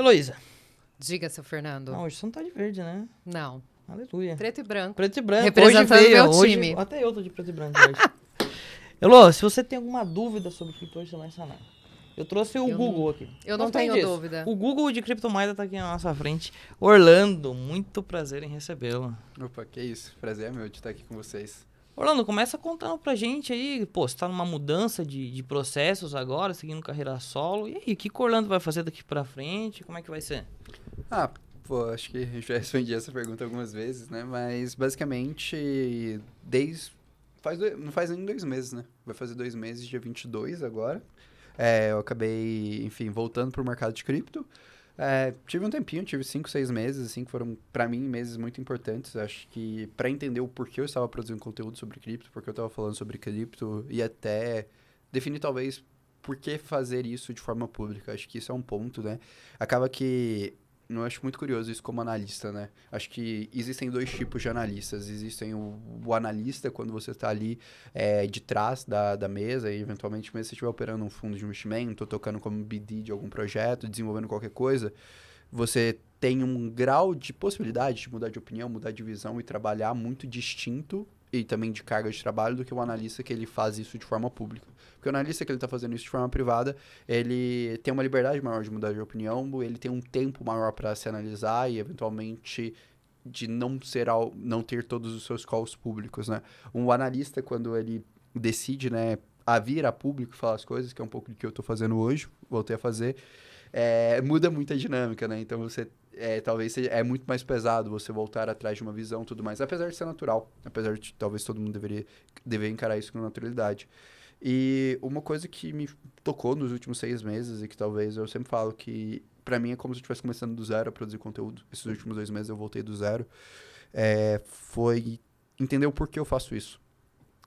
Heloísa. Diga, seu Fernando. Não, hoje você não tá de verde, né? Não. Aleluia. Preto e branco. Preto e branco. Representando hoje veio, meu hoje, time. Até eu tô de preto e branco hoje. Elô, se você tem alguma dúvida sobre cripto, hoje você vai sanar. Eu trouxe o Google aqui. Eu não tenho dúvida. O Google de criptomoeda tá aqui na nossa frente. Orlando, muito prazer em recebê-lo. Opa, que isso. Prazer é meu de estar aqui com vocês. Orlando, começa contando pra gente aí, pô, você tá numa mudança de processos agora, seguindo carreira solo. E aí, o que o Orlando vai fazer daqui pra frente? Como é que vai ser? Pô, acho que eu já respondi essa pergunta algumas vezes, né? Mas, basicamente, não faz nem 2 meses, né? Vai fazer 2 meses, dia 22 agora. Eu acabei, enfim, voltando pro mercado de cripto. Tive um tempinho, tive 5, 6 meses, assim, que foram, pra mim, meses muito importantes. Acho que pra entender o porquê eu estava produzindo conteúdo sobre cripto, porque eu estava falando sobre cripto e até definir, talvez, por que fazer isso de forma pública. Acho que isso é um ponto, né? Acaba que eu acho muito curioso isso como analista, né? Acho que existem 2 tipos de analistas. Existem o analista, quando você está ali de trás da mesa e, eventualmente, mesmo se você estiver operando um fundo de investimento, ou tocando como BD de algum projeto, desenvolvendo qualquer coisa, você tem um grau de possibilidade de mudar de opinião, mudar de visão e trabalhar muito distinto e também de carga de trabalho do que o analista que ele faz isso de forma pública. Porque o analista que ele está fazendo isso de forma privada, ele tem uma liberdade maior de mudar de opinião, ele tem um tempo maior para se analisar e, eventualmente, de não ter todos os seus calls públicos, né? Um analista, quando ele decide, né, a vir a público falar as coisas, que é um pouco do que eu estou fazendo hoje, voltei a fazer, muda muito a dinâmica, né? Então, talvez é muito mais pesado você voltar atrás de uma visão e tudo mais, apesar de ser natural, apesar de talvez todo mundo deveria encarar isso com naturalidade. E uma coisa que me tocou nos últimos 6 meses e que talvez eu sempre falo que pra mim é como se eu estivesse começando do zero a produzir conteúdo. Esses últimos 2 meses eu voltei do zero. Foi entender o porquê eu faço isso.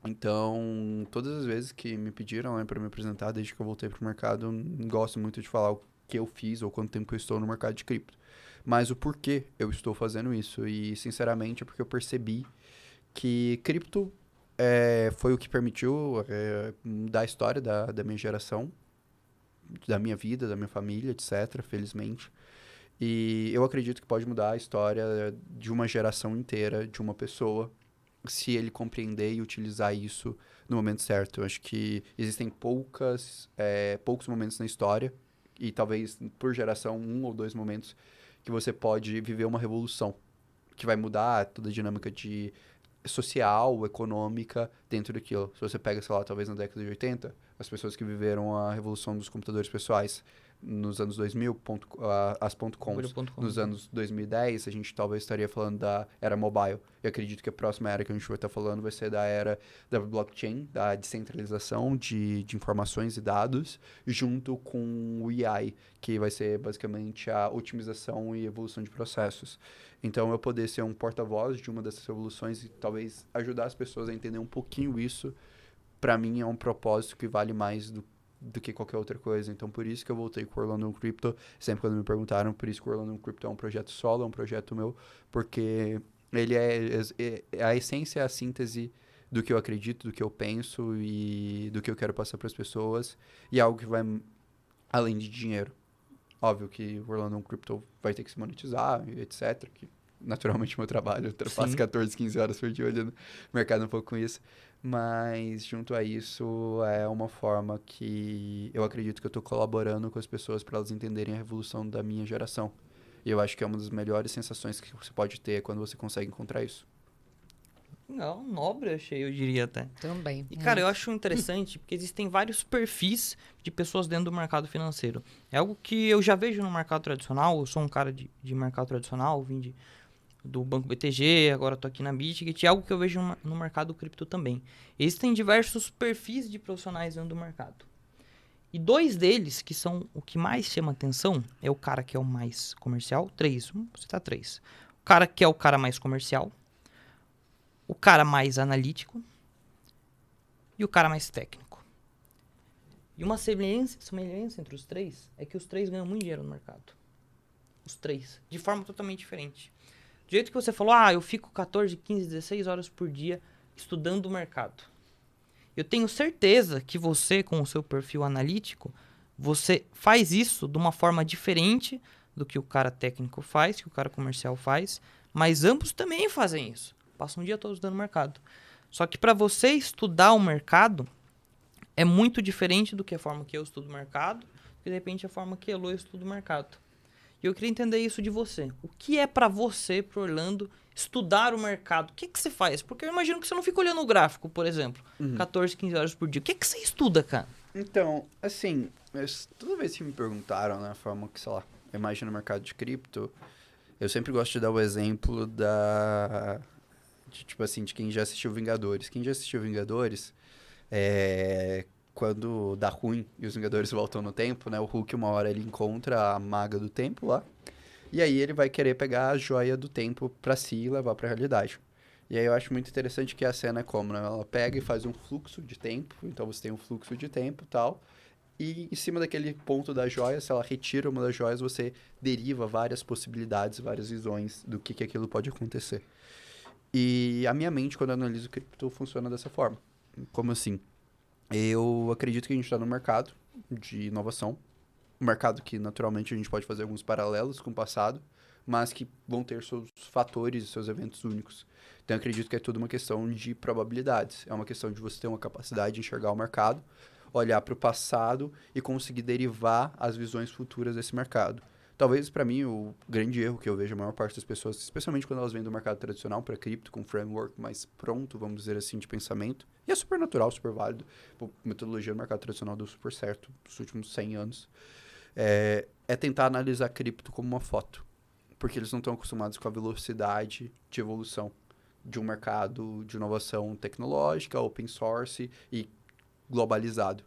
Então, todas as vezes que me pediram, né, pra me apresentar desde que eu voltei pro mercado, eu não gosto muito de falar o que eu fiz ou quanto tempo eu estou no mercado de cripto. Mas o porquê eu estou fazendo isso. E, sinceramente, é porque eu percebi que cripto foi o que permitiu mudar a história da minha geração, da minha vida, da minha família, etc., felizmente. E eu acredito que pode mudar a história de uma geração inteira, de uma pessoa, se ele compreender e utilizar isso no momento certo. Eu acho que existem poucos momentos na história, e talvez por geração 1 ou 2 momentos, que você pode viver uma revolução, que vai mudar toda a dinâmica social, econômica dentro daquilo. Se você pega, sei lá, talvez na década de 80, as pessoas que viveram a revolução dos computadores pessoais nos anos 2000, as .coms, nos anos 2010, a gente talvez estaria falando da era mobile. E acredito que a próxima era que a gente vai estar falando vai ser da era da blockchain, da descentralização de informações e dados, junto com o AI, que vai ser basicamente a otimização e evolução de processos. Então, eu poder ser um porta-voz de uma dessas revoluções e talvez ajudar as pessoas a entender um pouquinho isso, para mim é um propósito que vale mais do que qualquer outra coisa. Então, por isso que eu voltei com o Orlando Crypto, sempre quando me perguntaram, por isso que o Orlando Crypto é um projeto solo, é um projeto meu, porque ele a essência, a síntese do que eu acredito, do que eu penso e do que eu quero passar para as pessoas, e algo que vai além de dinheiro. Óbvio que o Orlando Crypto vai ter que se monetizar, etc. Que naturalmente meu trabalho, eu faço 14, 15 horas por dia olhando o mercado um pouco com isso. Mas junto a isso é uma forma que eu acredito que eu estou colaborando com as pessoas para elas entenderem a revolução da minha geração. E eu acho que é uma das melhores sensações que você pode ter quando você consegue encontrar isso. Não, nobre, achei, eu diria até. Também. E, cara, eu acho interessante porque existem vários perfis de pessoas dentro do mercado financeiro. É algo que eu já vejo no mercado tradicional. Eu sou um cara de mercado tradicional, vim do Banco BTG, agora tô aqui na Bitget. É algo que eu vejo no mercado cripto também. Existem diversos perfis de profissionais dentro do mercado. E 2 deles, que são o que mais chama atenção, é o cara que é o mais comercial. 3, vamos citar 3. O cara que é o cara mais comercial, o cara mais analítico e o cara mais técnico. E uma semelhança entre os 3 é que os 3 ganham muito dinheiro no mercado. Os 3. De forma totalmente diferente. Do jeito que você falou, eu fico 14, 15, 16 horas por dia estudando o mercado. Eu tenho certeza que você, com o seu perfil analítico, você faz isso de uma forma diferente do que o cara técnico faz, que o cara comercial faz, mas ambos também fazem isso. Passam o dia todo estudando mercado. Só que para você estudar o mercado, é muito diferente do que a forma que eu estudo o mercado, que de repente a forma que a Elo estuda o mercado. E eu queria entender isso de você. O que é para você, pro Orlando, estudar o mercado? O que você faz? Porque eu imagino que você não fica olhando o gráfico, por exemplo, 14, 15 horas por dia. O que você estuda, cara? Então, assim, toda vez que me perguntaram, né, a forma que, sei lá, eu imagino o mercado de cripto, eu sempre gosto de dar o exemplo tipo assim, de quem já assistiu Vingadores. Quem já assistiu Vingadores, quando dá ruim e os Vingadores voltam no tempo, né, o Hulk uma hora ele encontra a maga do tempo lá, e aí ele vai querer pegar a joia do tempo pra si e levar pra realidade. E aí eu acho muito interessante que a cena é como, né? Ela pega e faz um fluxo de tempo, então você tem um fluxo de tempo e tal, e em cima daquele ponto da joia, se ela retira uma das joias, você deriva várias possibilidades, várias visões do que aquilo pode acontecer. E a minha mente, quando eu analiso cripto, funciona dessa forma. Como assim? Eu acredito que a gente está no mercado de inovação, um mercado que naturalmente a gente pode fazer alguns paralelos com o passado, mas que vão ter seus fatores e seus eventos únicos. Então eu acredito que é tudo uma questão de probabilidades. É uma questão de você ter uma capacidade de enxergar o mercado, olhar para o passado e conseguir derivar as visões futuras desse mercado. Talvez, para mim, o grande erro que eu vejo a maior parte das pessoas, especialmente quando elas vêm do mercado tradicional para cripto, com framework mais pronto, vamos dizer assim, de pensamento, e é super natural, super válido. A metodologia do mercado tradicional deu super certo nos últimos 100 anos. É tentar analisar cripto como uma foto, porque eles não estão acostumados com a velocidade de evolução de um mercado de inovação tecnológica, open source e globalizado.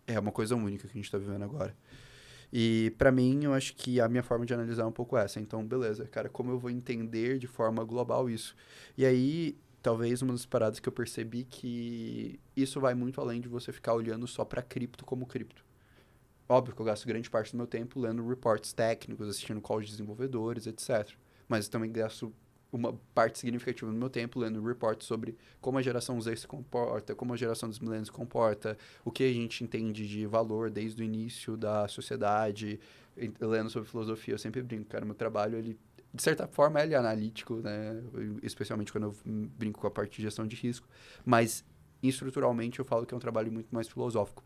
É uma coisa única que a gente está vivendo agora. E para mim, eu acho que a minha forma de analisar é um pouco essa. Então, beleza, cara, como eu vou entender de forma global isso? E aí, talvez uma das paradas que eu percebi que isso vai muito além de você ficar olhando só para cripto como cripto. Óbvio que eu gasto grande parte do meu tempo lendo reports técnicos, assistindo calls de desenvolvedores, etc. Mas eu também gasto uma parte significativa do meu tempo lendo reports sobre como a geração Z se comporta, como a geração dos millennials se comporta, o que a gente entende de valor desde o início da sociedade, lendo sobre filosofia. Eu sempre brinco, cara, meu trabalho, ele, de certa forma, ele é analítico, né? Especialmente quando eu brinco com a parte de gestão de risco, mas estruturalmente eu falo que é um trabalho muito mais filosófico.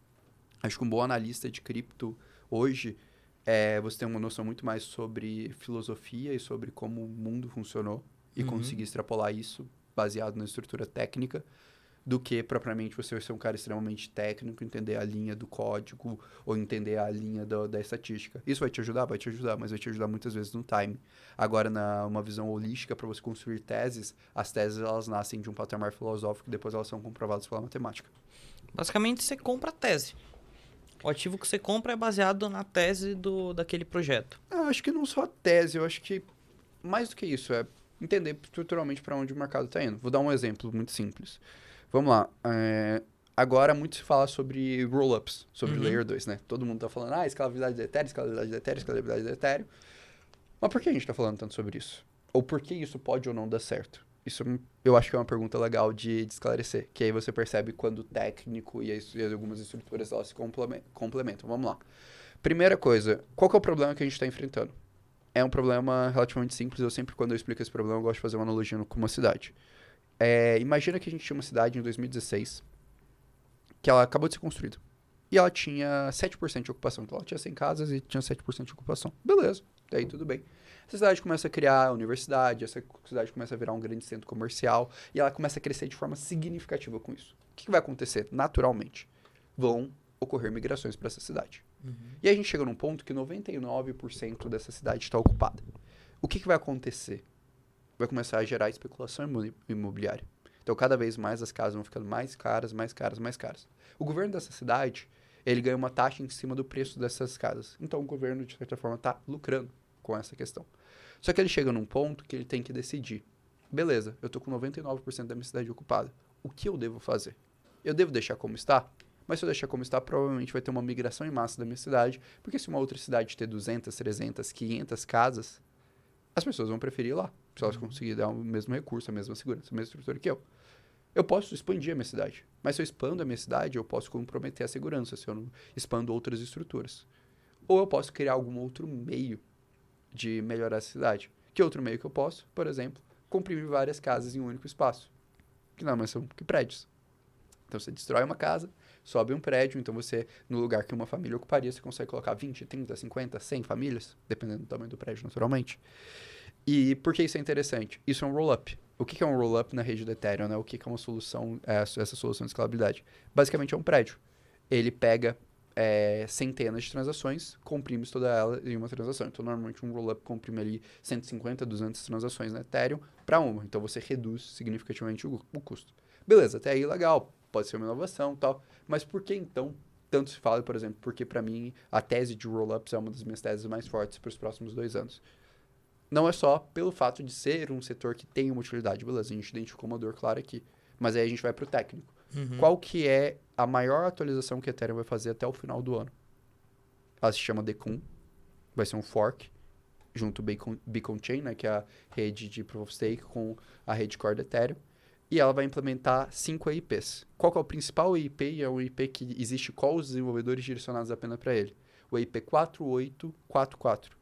Acho que um bom analista de cripto hoje você tem uma noção muito mais sobre filosofia e sobre como o mundo funcionou e conseguir extrapolar isso baseado na estrutura técnica do que propriamente você ser um cara extremamente técnico, entender a linha do código ou entender a linha da estatística. Isso vai te ajudar? Vai te ajudar, mas vai te ajudar muitas vezes no time. Agora, uma visão holística para você construir teses, as teses elas nascem de um patamar filosófico e depois elas são comprovadas pela matemática. Basicamente, você compra a tese. O ativo que você compra é baseado na tese daquele projeto. Acho que não só a tese, eu acho que mais do que isso, é entender estruturalmente para onde o mercado está indo. Vou dar um exemplo muito simples. Vamos lá. Agora muito se fala sobre roll-ups, sobre Layer 2, né? Todo mundo está falando, escalabilidade do Ethereum, escalabilidade do Ethereum, escalabilidade do Ethereum. Mas por que a gente está falando tanto sobre isso? Ou por que isso pode ou não dar certo? Isso eu acho que é uma pergunta legal de esclarecer. Que aí você percebe quando o técnico e algumas estruturas elas se complementam. Vamos lá. Primeira coisa, qual que é o problema que a gente está enfrentando? É um problema relativamente simples. Eu sempre, quando eu explico esse problema, eu gosto de fazer uma analogia com uma cidade. Imagina que a gente tinha uma cidade em 2016 que ela acabou de ser construída. E ela tinha 7% de ocupação. Então ela tinha 100 casas e tinha 7% de ocupação. Beleza, daí tudo bem. Essa cidade começa a criar a universidade, essa cidade começa a virar um grande centro comercial e ela começa a crescer de forma significativa com isso. O que vai acontecer? Naturalmente, vão ocorrer migrações para essa cidade. E a gente chega num ponto que 99% dessa cidade está ocupada. O que vai acontecer? Vai começar a gerar especulação imobiliária. Então, cada vez mais as casas vão ficando mais caras, mais caras, mais caras. O governo dessa cidade, ele ganha uma taxa em cima do preço dessas casas. Então, o governo, de certa forma, está lucrando com essa questão. Só que ele chega num ponto que ele tem que decidir. Beleza, eu estou com 99% da minha cidade ocupada. O que eu devo fazer? Eu devo deixar como está? Mas se eu deixar como está, provavelmente vai ter uma migração em massa da minha cidade, porque se uma outra cidade ter 200, 300, 500 casas, as pessoas vão preferir ir lá, se elas conseguirem dar o mesmo recurso, a mesma segurança, a mesma estrutura que eu. Eu posso expandir a minha cidade, mas se eu expando a minha cidade, eu posso comprometer a segurança, se eu não expando outras estruturas. Ou eu posso criar algum outro meio de melhorar a cidade. Que outro meio que eu posso? Por exemplo, comprimir várias casas em um único espaço. Que não, mas são que prédios. Então, você destrói uma casa, sobe um prédio, então você, no lugar que uma família ocuparia, você consegue colocar 20, 30, 50, 100 famílias, dependendo do tamanho do prédio, naturalmente. E por que isso é interessante? Isso é um roll-up. O que é um roll-up na rede do Ethereum, né? O que é uma solução, essa solução de escalabilidade? Basicamente é um prédio. Ele pega centenas de transações, comprime toda ela em uma transação. Então, normalmente, um roll-up comprime ali 150, 200 transações na Ethereum para uma. Então, você reduz significativamente o custo. Beleza, até aí legal. Pode ser uma inovação e tal. Mas por que, então, tanto se fala, por exemplo, porque, para mim, a tese de roll-ups é uma das minhas teses mais fortes para os próximos 2 anos. Não é só pelo fato de ser um setor que tem uma utilidade. Beleza, a gente identificou uma dor clara aqui. Mas aí a gente vai para o técnico. Qual que é a maior atualização que a Ethereum vai fazer até o final do ano? Ela se chama Decun. Vai ser um fork junto ao Beacon Chain, né, que é a rede de Proof of Stake, com a rede core da Ethereum. E ela vai implementar 5 EIPs. Qual que é o principal EIP? E é um EIP que existe com os desenvolvedores direcionados apenas para ele. O EIP 4844.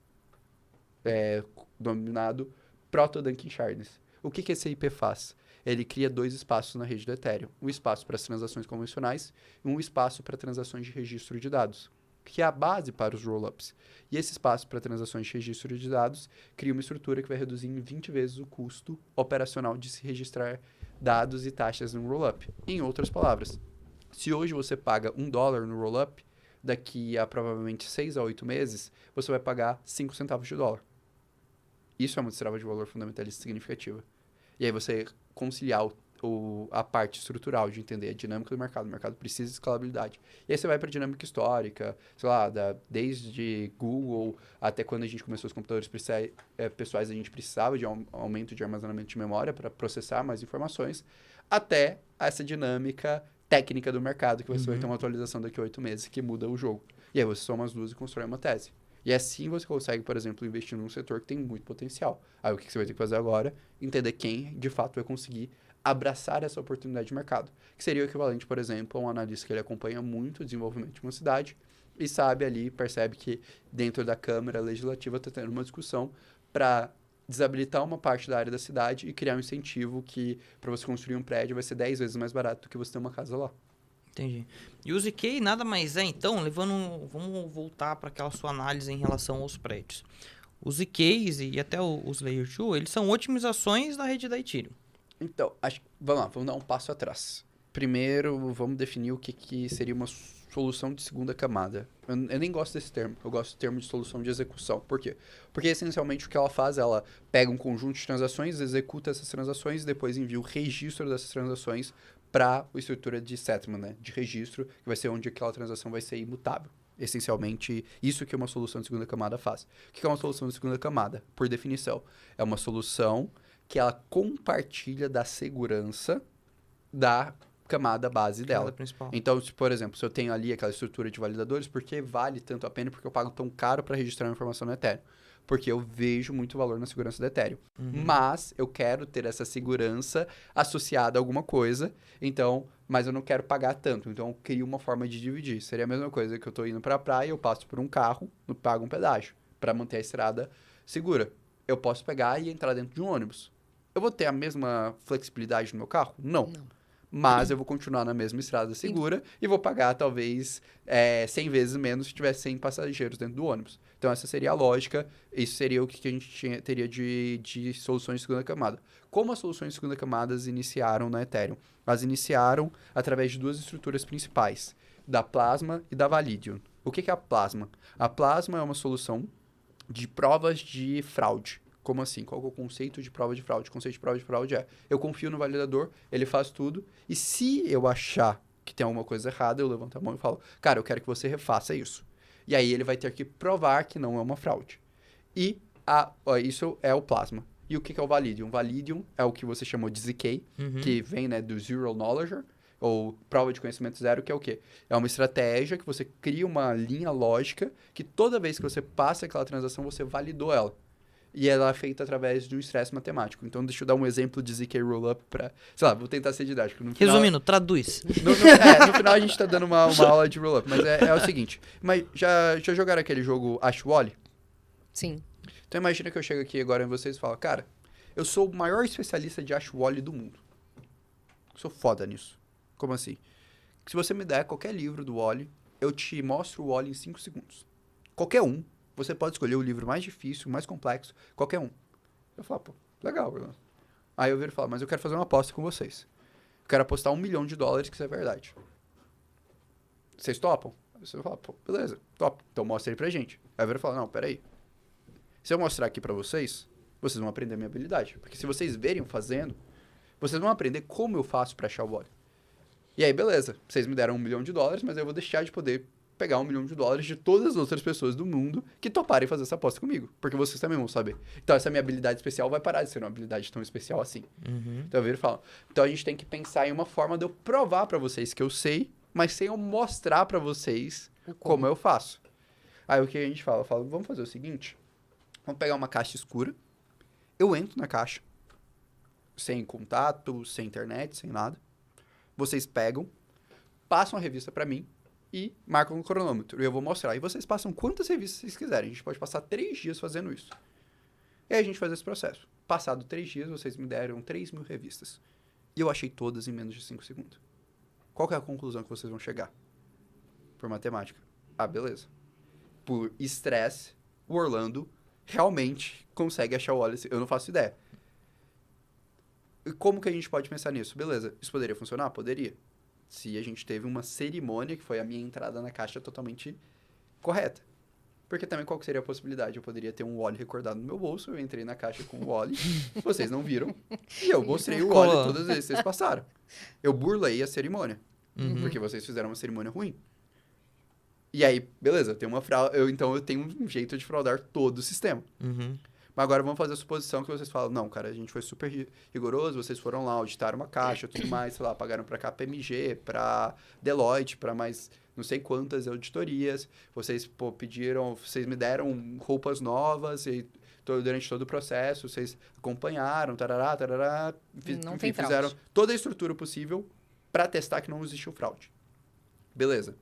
Denominado Proto-Dunking Shards. O que esse EIP faz? Ele cria 2 espaços na rede do Ethereum. Um espaço para as transações convencionais e um espaço para transações de registro de dados, que é a base para os rollups. E esse espaço para transações de registro de dados cria uma estrutura que vai reduzir em 20 vezes o custo operacional de se registrar dados e taxas no rollup. Em outras palavras, se hoje você paga $1 no rollup, daqui a provavelmente 6 a 8 meses, você vai pagar 5 centavos de dólar. Isso é uma destrava de valor fundamentalista significativa. E aí você conciliar a parte estrutural de entender a dinâmica do mercado. O mercado precisa de escalabilidade. E aí você vai para a dinâmica histórica, sei lá, desde Google até quando a gente começou os computadores pessoais, a gente precisava de aumento de armazenamento de memória para processar mais informações, até essa dinâmica técnica do mercado, que você vai ter uma atualização daqui a 8 meses que muda o jogo. E aí você soma as duas e constrói uma tese. E assim você consegue, por exemplo, investir num setor que tem muito potencial. Aí o que você vai ter que fazer agora? Entender quem, de fato, vai conseguir abraçar essa oportunidade de mercado. Que seria o equivalente, por exemplo, a um analista que ele acompanha muito o desenvolvimento de uma cidade e sabe ali, percebe que dentro da Câmara Legislativa está tendo uma discussão para desabilitar uma parte da área da cidade e criar um incentivo que, para você construir um prédio, vai ser 10 vezes mais barato do que você ter uma casa lá. Entendi. E o ZK nada mais é, então, vamos voltar para aquela sua análise em relação aos prédios. Os ZKs e até os Layer 2, eles são otimizações da rede da Ethereum. Então, vamos lá, vamos dar um passo atrás. Primeiro, vamos definir o que seria uma solução de segunda camada. Eu nem gosto desse termo, eu gosto do termo de solução de execução. Por quê? Porque, essencialmente, o que ela faz, ela pega um conjunto de transações, executa essas transações e depois envia o registro dessas transações para a estrutura de settlement, né? De registro, que vai ser onde aquela transação vai ser imutável. Essencialmente, isso que uma solução de segunda camada faz. O que é uma solução de segunda camada? Por definição, é uma solução que ela compartilha da segurança da camada base dela. Principal. Então, por exemplo, se eu tenho ali aquela estrutura de validadores, por que vale tanto a pena? Porque eu pago tão caro para registrar uma informação no Ethereum? Porque eu vejo muito valor na segurança do Ethereum. Mas eu quero ter essa segurança associada a alguma coisa, então, mas eu não quero pagar tanto. Então, eu crio uma forma de dividir. Seria a mesma coisa que eu estou indo para a praia, eu passo por um carro, eu pago um pedágio para manter a estrada segura. Eu posso pegar e entrar dentro de um ônibus. Eu vou ter a mesma flexibilidade no meu carro? Não. Mas eu vou continuar na mesma estrada segura e vou pagar talvez 100 vezes menos se tiver 100 passageiros dentro do ônibus. Então, essa seria a lógica. Isso seria o que a gente teria de soluções de segunda camada. Como as soluções de segunda camada iniciaram na Ethereum? Elas iniciaram através de 2 estruturas principais, da Plasma e da Validium. O que é a Plasma? A Plasma é uma solução de provas de fraude. Como assim? Qual é o conceito de prova de fraude? O conceito de prova de fraude é: eu confio no validador, ele faz tudo, e se eu achar que tem alguma coisa errada, eu levanto a mão e falo, cara, eu quero que você refaça isso. E aí ele vai ter que provar que não é uma fraude. E isso é o Plasma. E o que é o Validium? O Validium é o que você chamou de ZK, que vem, né, do Zero Knowledge, ou prova de conhecimento zero, que é o quê? É uma estratégia que você cria uma linha lógica que toda vez que você passa aquela transação, você validou ela. E ela é feita através de um estresse matemático. Então, deixa eu dar um exemplo de ZK Rollup para... Sei lá, vou tentar ser didático. No final, resumindo, traduz. No final, a gente tá dando uma aula de Rollup. Mas é o seguinte. Mas já jogaram aquele jogo Ash Wally? Sim. Então imagina que eu chego aqui agora em vocês e falo, cara, eu sou o maior especialista de Ash-Wally do mundo. Sou foda nisso. Como assim? Se você me der qualquer livro do Wally, eu te mostro o Wally em 5 segundos. Qualquer um. Você pode escolher o livro mais difícil, mais complexo, qualquer um. Eu falo, pô, legal, Bruno. Aí eu viro e falo, mas eu quero fazer uma aposta com vocês. Eu quero apostar $1 milhão que isso é verdade. Vocês topam? Aí você fala, pô, beleza, top. Então mostra aí pra gente. Aí eu viro e falo, não, peraí. Se eu mostrar aqui pra vocês, vocês vão aprender a minha habilidade. Porque se vocês verem fazendo, vocês vão aprender como eu faço pra achar o Wally. E aí, beleza. Vocês me deram $1 milhão, mas eu vou deixar de poder pegar $1 milhão de todas as outras pessoas do mundo que toparem fazer essa aposta comigo. Porque vocês também vão saber. Então, essa minha habilidade especial vai parar de ser uma habilidade tão especial assim. Então, eu viro e falo. Então, a gente tem que pensar em uma forma de eu provar pra vocês que eu sei, mas sem eu mostrar pra vocês como eu faço. Aí, o que a gente fala? Eu falo, vamos fazer o seguinte. Vamos pegar uma caixa escura. Eu entro na caixa. Sem contato, sem internet, sem nada. Vocês pegam, passam a revista pra mim e marcam no cronômetro. E eu vou mostrar. E vocês passam quantas revistas vocês quiserem. A gente pode passar 3 dias fazendo isso. E aí a gente faz esse processo. Passado 3 dias, vocês me deram 3.000 revistas. E eu achei todas em menos de 5 segundos. Qual que é a conclusão que vocês vão chegar? Por matemática. Ah, beleza. Por estresse, o Orlando realmente consegue achar o Wally. Eu não faço ideia. E como que a gente pode pensar nisso? Beleza, isso poderia funcionar? Poderia. Se a gente teve uma cerimônia, que foi a minha entrada na caixa totalmente correta. Porque também qual que seria a possibilidade? Eu poderia ter um Wally recordado no meu bolso, eu entrei na caixa com o Wally, vocês não viram, e eu mostrei o Wally todas as vezes que vocês passaram. Eu burlei a cerimônia, porque vocês fizeram uma cerimônia ruim. E aí, beleza, então eu tenho um jeito de fraudar todo o sistema. Mas agora vamos fazer a suposição que vocês falam, não, cara, a gente foi super rigoroso, vocês foram lá, auditaram uma caixa, tudo mais, sei lá, pagaram pra KPMG, pra Deloitte, pra mais não sei quantas auditorias, vocês, pô, vocês me deram roupas novas e durante todo o processo, vocês acompanharam, tarará, fizeram toda a estrutura possível pra testar que não existiu fraude. Beleza.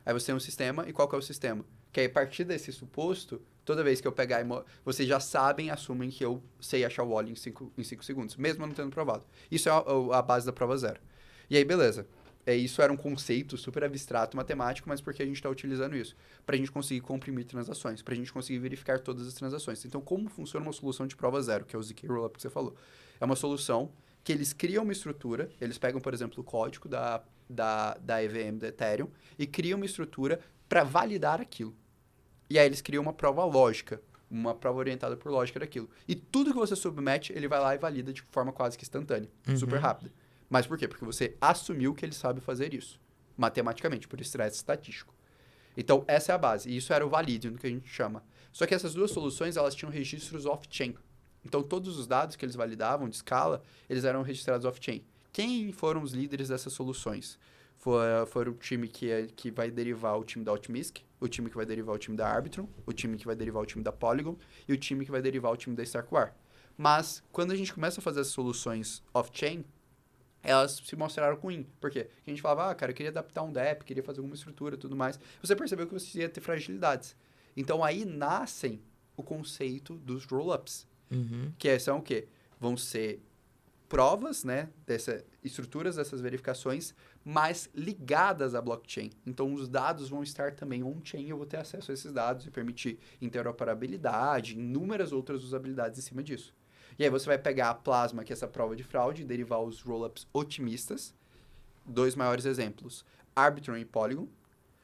Aí você tem um sistema, e qual que é o sistema? Que aí, a partir desse suposto, toda vez que eu pegar, vocês já assumem que eu sei achar o Wally em 5 segundos, mesmo não tendo provado. Isso é a base da prova zero. E aí, beleza. Isso era um conceito super abstrato, matemático, mas por que a gente está utilizando isso? Para a gente conseguir comprimir transações, para a gente conseguir verificar todas as transações. Então, como funciona uma solução de prova zero, que é o ZK Rollup que você falou? É uma solução que eles criam uma estrutura, eles pegam, por exemplo, o código da EVM da Ethereum e criam uma estrutura para validar aquilo. E aí eles criam uma prova lógica, uma prova orientada por lógica daquilo. E tudo que você submete, ele vai lá e valida de forma quase que instantânea, super rápida. Mas por quê? Porque você assumiu que ele sabe fazer isso, matematicamente, por estresse estatístico. Então, essa é a base. E isso era o Validium, que a gente chama. Só que essas duas soluções, elas tinham registros off-chain. Então, todos os dados que eles validavam de escala, eles eram registrados off-chain. Quem foram os líderes dessas soluções? Foram o time que vai derivar o time da Optimistic, o time que vai derivar o time da Arbitrum, o time que vai derivar o time da Polygon e o time que vai derivar o time da Starkware. Mas, quando a gente começa a fazer as soluções off-chain, elas se mostraram ruim. Por quê? Porque a gente falava, cara, eu queria adaptar um DEP, queria fazer alguma estrutura e tudo mais. Você percebeu que você ia ter fragilidades. Então, aí nascem o conceito dos roll-ups. Que são o quê? Vão ser provas, né, estruturas dessas verificações, mas ligadas à blockchain. Então, os dados vão estar também on-chain e eu vou ter acesso a esses dados e permitir interoperabilidade, inúmeras outras usabilidades em cima disso. E aí você vai pegar a Plasma, que é essa prova de fraude, e derivar os rollups otimistas. 2 maiores exemplos, Arbitrum e Polygon.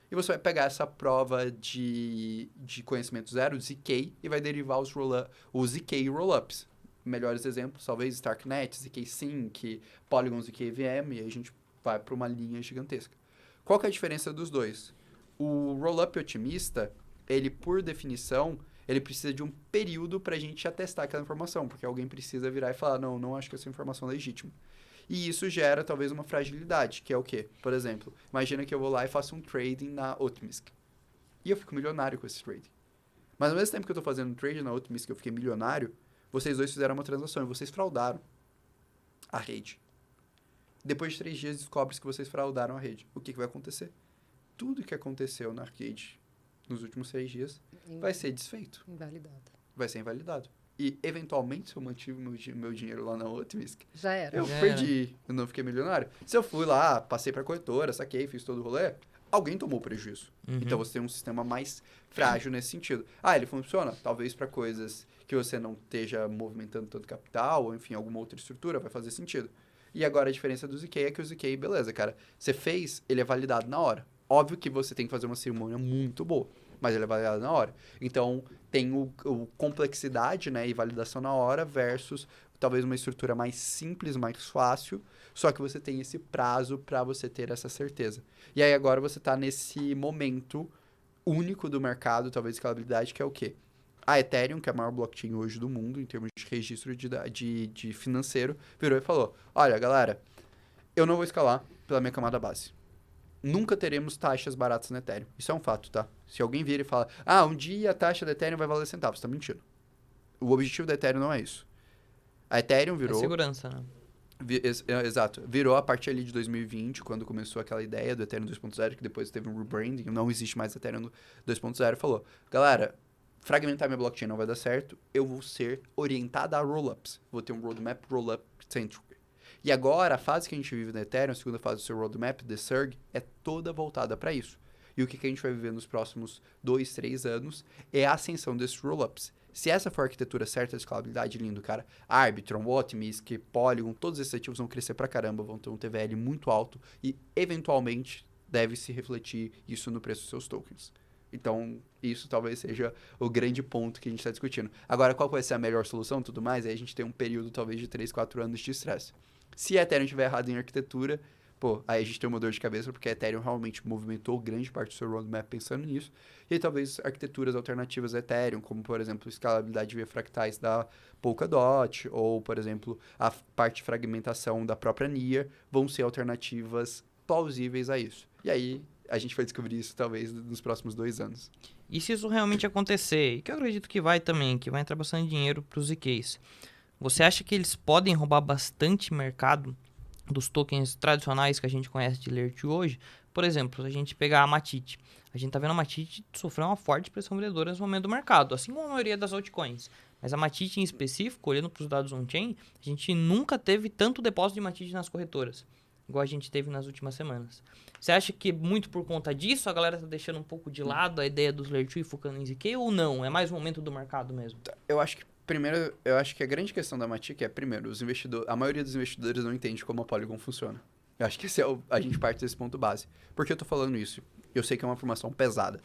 E você vai pegar essa prova de conhecimento zero, ZK, e vai derivar os ZK rollups. Melhores exemplos, talvez Starknet, ZK Sync, Polygon ZK VM, e aí a gente vai para uma linha gigantesca. Qual que é a diferença dos dois? O rollup otimista, ele, por definição, ele precisa de um período para a gente atestar aquela informação, porque alguém precisa virar e falar, não acho que essa informação é legítima. E isso gera, talvez, uma fragilidade, que é o quê? Por exemplo, imagina que eu vou lá e faço um trading na Optimistic. E eu fico milionário com esse trading. Mas ao mesmo tempo que eu estou fazendo um trading na Optimistic, eu fiquei milionário, vocês dois fizeram uma transação e vocês fraudaram a rede. Depois de 3 dias, descobre-se que vocês fraudaram a rede. O que vai acontecer? Tudo que aconteceu na Arcade nos últimos 6 dias vai ser desfeito. Invalidado. vai ser invalidado. E, eventualmente, se eu mantive meu dinheiro lá na Optimisc, Já era. eu perdi, eu não fiquei milionário. Se eu fui lá, passei pra corretora, saquei, fiz todo o rolê, alguém tomou prejuízo. Então, você tem um sistema mais frágil nesse sentido. Ele funciona? Talvez para coisas que você não esteja movimentando tanto capital, ou, enfim, alguma outra estrutura, vai fazer sentido. E agora, a diferença do ZK é que o ZK, beleza, cara, você fez, ele é validado na hora. Óbvio que você tem que fazer uma cerimônia muito boa, mas ele é validado na hora. Então, tem o complexidade, né, e validação na hora versus talvez uma estrutura mais simples, mais fácil, só que você tem esse prazo para você ter essa certeza. E aí agora você está nesse momento único do mercado, talvez escalabilidade, que é o quê? A Ethereum, que é a maior blockchain hoje do mundo em termos de registro de financeiro, virou e falou, olha, galera, eu não vou escalar pela minha camada base. Nunca teremos taxas baratas na Ethereum. Isso é um fato, tá? Se alguém vir e fala, um dia a taxa da Ethereum vai valer centavos, tá mentindo. O objetivo da Ethereum não é isso. A Ethereum virou... É segurança, né? Exato. Virou a partir ali de 2020, quando começou aquela ideia do Ethereum 2.0, que depois teve um rebranding, não existe mais Ethereum 2.0, falou, galera, fragmentar minha blockchain não vai dar certo, eu vou ser orientada a rollups. Vou ter um roadmap rollup centric. E agora, a fase que a gente vive na Ethereum, a segunda fase do seu roadmap, The Surge, é toda voltada para isso. E o que a gente vai viver nos próximos 2, 3 anos é a ascensão desses rollups. Se essa for a arquitetura certa de escalabilidade, lindo, cara, Arbitrum, Optimisc, Polygon, todos esses ativos vão crescer pra caramba, vão ter um TVL muito alto e, eventualmente, deve se refletir isso no preço dos seus tokens. Então, isso talvez seja o grande ponto que a gente está discutindo. Agora, qual vai ser a melhor solução e tudo mais? Aí a gente tem um período, talvez, de 3, 4 anos de estresse. Se a Ethereum estiver errado em arquitetura, aí a gente tem uma dor de cabeça, porque a Ethereum realmente movimentou grande parte do seu roadmap pensando nisso. E aí, talvez arquiteturas alternativas a Ethereum, como, por exemplo, escalabilidade via fractais da Polkadot, ou, por exemplo, a parte de fragmentação da própria Near, vão ser alternativas plausíveis a isso. E aí, a gente vai descobrir isso, talvez, nos próximos 2 anos. E se isso realmente acontecer, e que eu acredito que vai também, que vai entrar bastante dinheiro para os ZKs, você acha que eles podem roubar bastante mercado dos tokens tradicionais que a gente conhece de Layer 2 hoje? Por exemplo, se a gente pegar a Matite, a gente tá vendo a Matite sofrer uma forte pressão vendedora nesse momento do mercado, assim como a maioria das altcoins. Mas a Matite em específico, olhando para os dados on-chain, a gente nunca teve tanto depósito de Matite nas corretoras, igual a gente teve nas últimas semanas. Você acha que muito por conta disso a galera tá deixando um pouco de lado a ideia dos Layer 2 e focando em ZK ou não? É mais um momento do mercado mesmo? Eu acho que primeiro, eu acho que a grande questão da Matic é, primeiro, a maioria dos investidores não entende como a Polygon funciona. Eu acho que a gente parte desse ponto base. Por que eu tô falando isso? Eu sei que é uma informação pesada.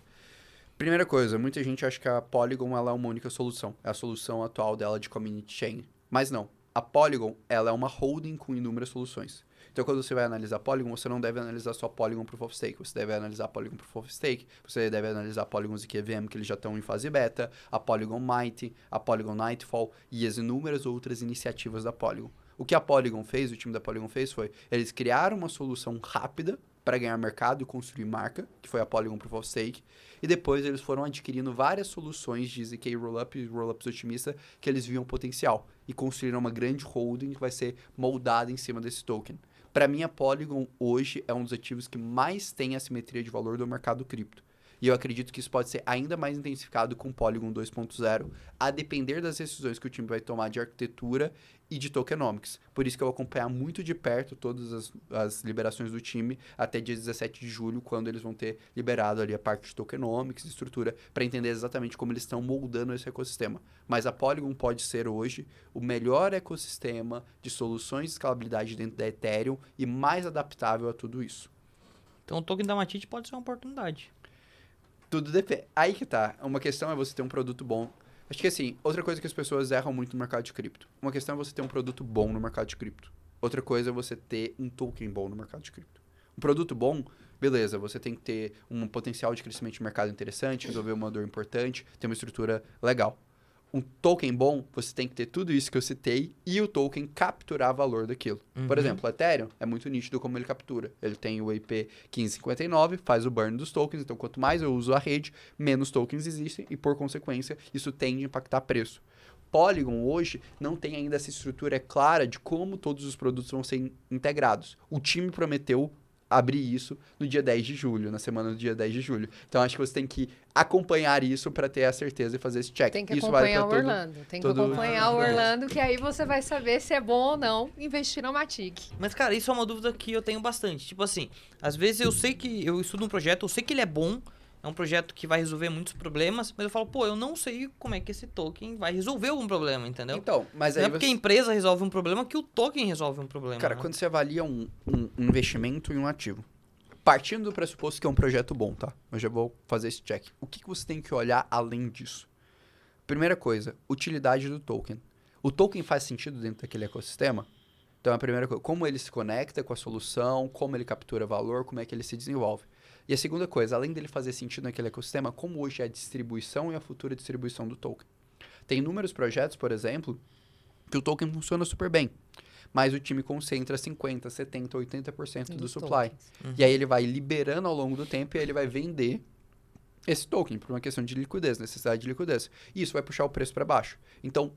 Primeira coisa, muita gente acha que a Polygon ela é uma única solução. É a solução atual dela de community chain. Mas não. A Polygon ela é uma holding com inúmeras soluções. Então, quando você vai analisar Polygon, você não deve analisar só Polygon Proof of Stake. Você deve analisar Polygon Proof of Stake. Você deve analisar Polygon ZKVM, que eles já estão em fase beta. A Polygon Mighty, a Polygon Nightfall e as inúmeras outras iniciativas da Polygon. O que a Polygon fez, o time da Polygon fez foi, eles criaram uma solução rápida para ganhar mercado e construir marca, que foi a Polygon Proof of Stake. E depois eles foram adquirindo várias soluções de ZK Rollup e Rollups otimista que eles viam potencial. E construíram uma grande holding que vai ser moldada em cima desse token. Para mim, a Polygon hoje é um dos ativos que mais tem assimetria de valor do mercado cripto. E eu acredito que isso pode ser ainda mais intensificado com Polygon 2.0, a depender das decisões que o time vai tomar de arquitetura e de tokenomics. Por isso que eu vou acompanhar muito de perto todas as liberações do time até dia 17 de julho, quando eles vão ter liberado ali a parte de tokenomics e estrutura, para entender exatamente como eles estão moldando esse ecossistema. Mas a Polygon pode ser hoje o melhor ecossistema de soluções de escalabilidade dentro da Ethereum e mais adaptável a tudo isso. Então o token da Matite pode ser uma oportunidade. Tudo depende. Aí que tá. Uma questão é você ter um produto bom. Acho que assim, outra coisa que as pessoas erram muito no mercado de cripto. Uma questão é você ter um produto bom no mercado de cripto. Outra coisa é você ter um token bom no mercado de cripto. Um produto bom, beleza, você tem que ter um potencial de crescimento de mercado interessante, resolver uma dor importante, ter uma estrutura legal. Um token bom, você tem que ter tudo isso que eu citei e o token capturar valor daquilo. Por exemplo, o Ethereum é muito nítido como ele captura. Ele tem o IP 1559, faz o burn dos tokens, então quanto mais eu uso a rede, menos tokens existem e, por consequência, isso tende a impactar preço. Polygon hoje não tem ainda essa estrutura clara de como todos os produtos vão ser integrados. O time prometeu abrir isso no dia 10 de julho, na semana do dia 10 de julho. Então, acho que você tem que acompanhar isso para ter a certeza e fazer esse check. Tem que isso acompanhar vale o Orlando. Tem que acompanhar o Orlando, que aí você vai saber se é bom ou não investir na Matic. Mas, cara, isso é uma dúvida que eu tenho bastante. Tipo assim, às vezes eu sei que eu estudo um projeto, eu sei que ele é bom, é um projeto que vai resolver muitos problemas, mas eu falo, pô, eu não sei como é que esse token vai resolver algum problema, entendeu? Então, mas não aí é porque a empresa resolve um problema que o token resolve um problema. Cara, né? quando você avalia um investimento em um ativo, partindo do pressuposto que é um projeto bom, tá? Eu já vou fazer esse check. O que você tem que olhar além disso? Primeira coisa, utilidade do token. O token faz sentido dentro daquele ecossistema? Então, a primeira coisa, como ele se conecta com a solução, como ele captura valor, como é que ele se desenvolve. E a segunda coisa, além dele fazer sentido naquele ecossistema, como hoje é a distribuição e a futura distribuição do token. Tem inúmeros projetos, por exemplo, que o token funciona super bem, mas o time concentra 50%, 70%, 80% do supply. E aí ele vai liberando ao longo do tempo e aí ele vai vender esse token por uma questão de liquidez, necessidade de liquidez. E isso vai puxar o preço para baixo. Então,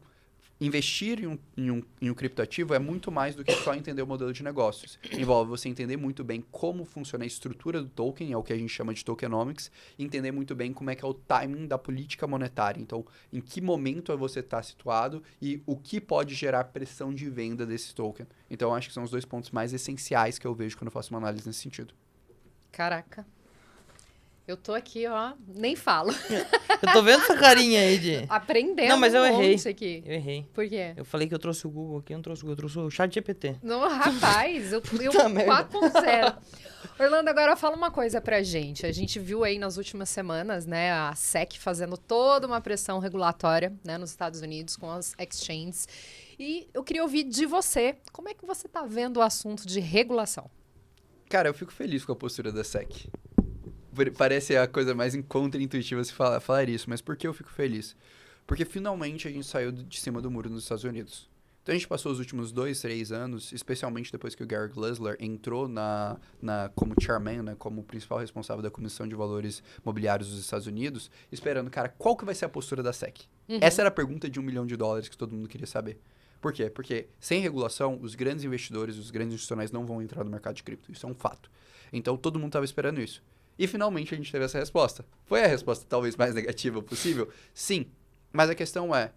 investir em um criptoativo é muito mais do que só entender o modelo de negócios. Envolve você entender muito bem como funciona a estrutura do token, é o que a gente chama de tokenomics, e entender muito bem como é que é o timing da política monetária. Então, em que momento você está situado e o que pode gerar pressão de venda desse token. Então, acho que são os dois pontos mais essenciais que eu vejo quando eu faço uma análise nesse sentido. Caraca. Eu tô aqui, ó, nem falo. Eu tô vendo essa carinha aí de... Aprendendo Não, mas eu errei. Aqui. Eu errei. Por quê? Eu falei que eu trouxe o Google aqui, eu não trouxe o Google, eu trouxe o ChatGPT. Não, rapaz, eu Puta merda. 4.0. Orlando, agora fala uma coisa pra gente. A gente viu aí nas últimas semanas, né, a SEC fazendo toda uma pressão regulatória, né, nos Estados Unidos com as exchanges. E eu queria ouvir de você, como é que você tá vendo o assunto de regulação? Cara, eu fico feliz com a postura da SEC. Parece a coisa mais contra-intuitiva se falar isso, mas por que eu fico feliz? Porque finalmente a gente saiu de cima do muro nos Estados Unidos. Então a gente passou os últimos 2, 3 anos, especialmente depois que o Gary Gensler entrou como chairman, né, como principal responsável da Comissão de Valores Mobiliários dos Estados Unidos, esperando, cara, qual que vai ser a postura da SEC? Essa era a pergunta de $1 milhão que todo mundo queria saber. Por quê? Porque sem regulação, os grandes investidores, os grandes institucionais não vão entrar no mercado de cripto. Isso é um fato. Então todo mundo estava esperando isso. E finalmente a gente teve essa resposta. Foi a resposta talvez mais negativa possível? Sim. Mas a questão é,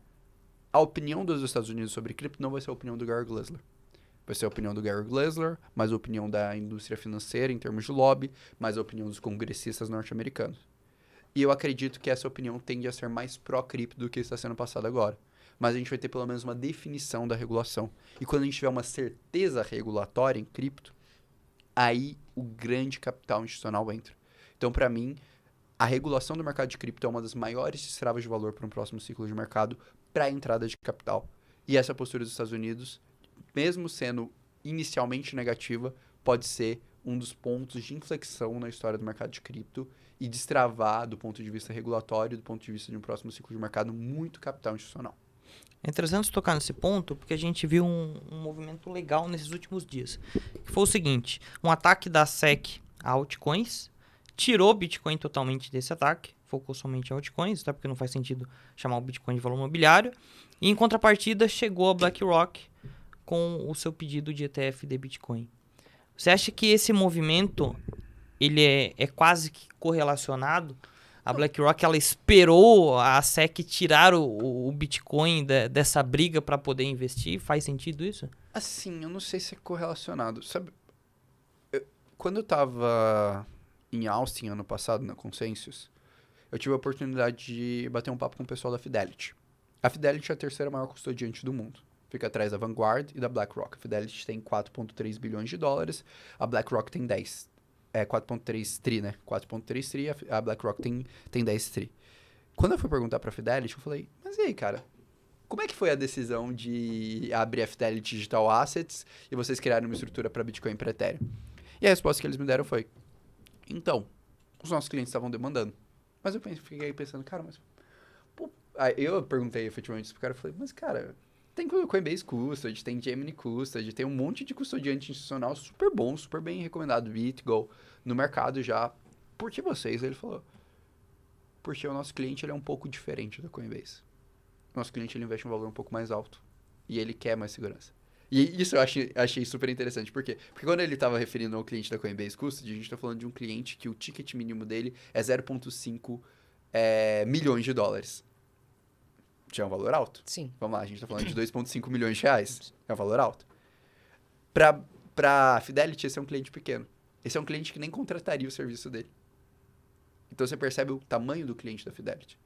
a opinião dos Estados Unidos sobre cripto não vai ser a opinião do Gary Gensler. Vai ser a opinião do Gary Gensler, mais a opinião da indústria financeira em termos de lobby, mais a opinião dos congressistas norte-americanos. E eu acredito que essa opinião tende a ser mais pró-cripto do que está sendo passado agora. Mas a gente vai ter pelo menos uma definição da regulação. E quando a gente tiver uma certeza regulatória em cripto, aí o grande capital institucional entra. Então, para mim, a regulação do mercado de cripto é uma das maiores destravas de valor para um próximo ciclo de mercado para a entrada de capital. E essa postura dos Estados Unidos, mesmo sendo inicialmente negativa, pode ser um dos pontos de inflexão na história do mercado de cripto e destravar, do ponto de vista regulatório, do ponto de vista de um próximo ciclo de mercado, muito capital institucional. É interessante tocar nesse ponto, porque a gente viu um movimento legal nesses últimos dias. Que foi o seguinte, um ataque da SEC a altcoins, tirou o Bitcoin totalmente desse ataque, focou somente em altcoins, tá? Porque não faz sentido chamar o Bitcoin de valor imobiliário. E em contrapartida, chegou a BlackRock com o seu pedido de ETF de Bitcoin. Você acha que esse movimento ele é quase que correlacionado? A BlackRock ela esperou a SEC tirar o Bitcoin dessa briga para poder investir? Faz sentido isso? Assim, eu não sei se é correlacionado. Sabe, quando eu estava em Austin ano passado, na Consensus, eu tive a oportunidade de bater um papo com o pessoal da Fidelity. A Fidelity é a terceira maior custodiante do mundo. Fica atrás da Vanguard e da BlackRock. A Fidelity tem 4,3 bilhões de dólares, a BlackRock tem 10. 4,3 tri, né? 4,3 tri, a BlackRock tem 10 tri. Quando eu fui perguntar pra Fidelity, eu falei, mas e aí, cara? Como é que foi a decisão de abrir a Fidelity Digital Assets e vocês criarem uma estrutura para Bitcoin e para Ethereum? E a resposta que eles me deram foi, então, os nossos clientes estavam demandando. Mas eu fiquei pensando, cara, mas... Pô, aí eu perguntei efetivamente isso pro cara, eu falei, mas cara, tem Coinbase Custody, tem Gemini Custody, tem um monte de custodiante institucional super bom, super bem recomendado, BitGo, no mercado já. Por que vocês? Ele falou, porque o nosso cliente ele é um pouco diferente da Coinbase. O nosso cliente ele investe um valor um pouco mais alto e ele quer mais segurança. E isso eu achei super interessante. Por quê? Porque quando ele estava referindo ao cliente da Coinbase Custody, a gente está falando de um cliente que o ticket mínimo dele é 0,5 milhões de dólares. Já é um valor alto. Sim. Vamos lá, a gente está falando de 2,5 milhões de reais. É um valor alto. Para Fidelity, esse é um cliente pequeno. Esse é um cliente que nem contrataria o serviço dele. Então você percebe o tamanho do cliente da Fidelity.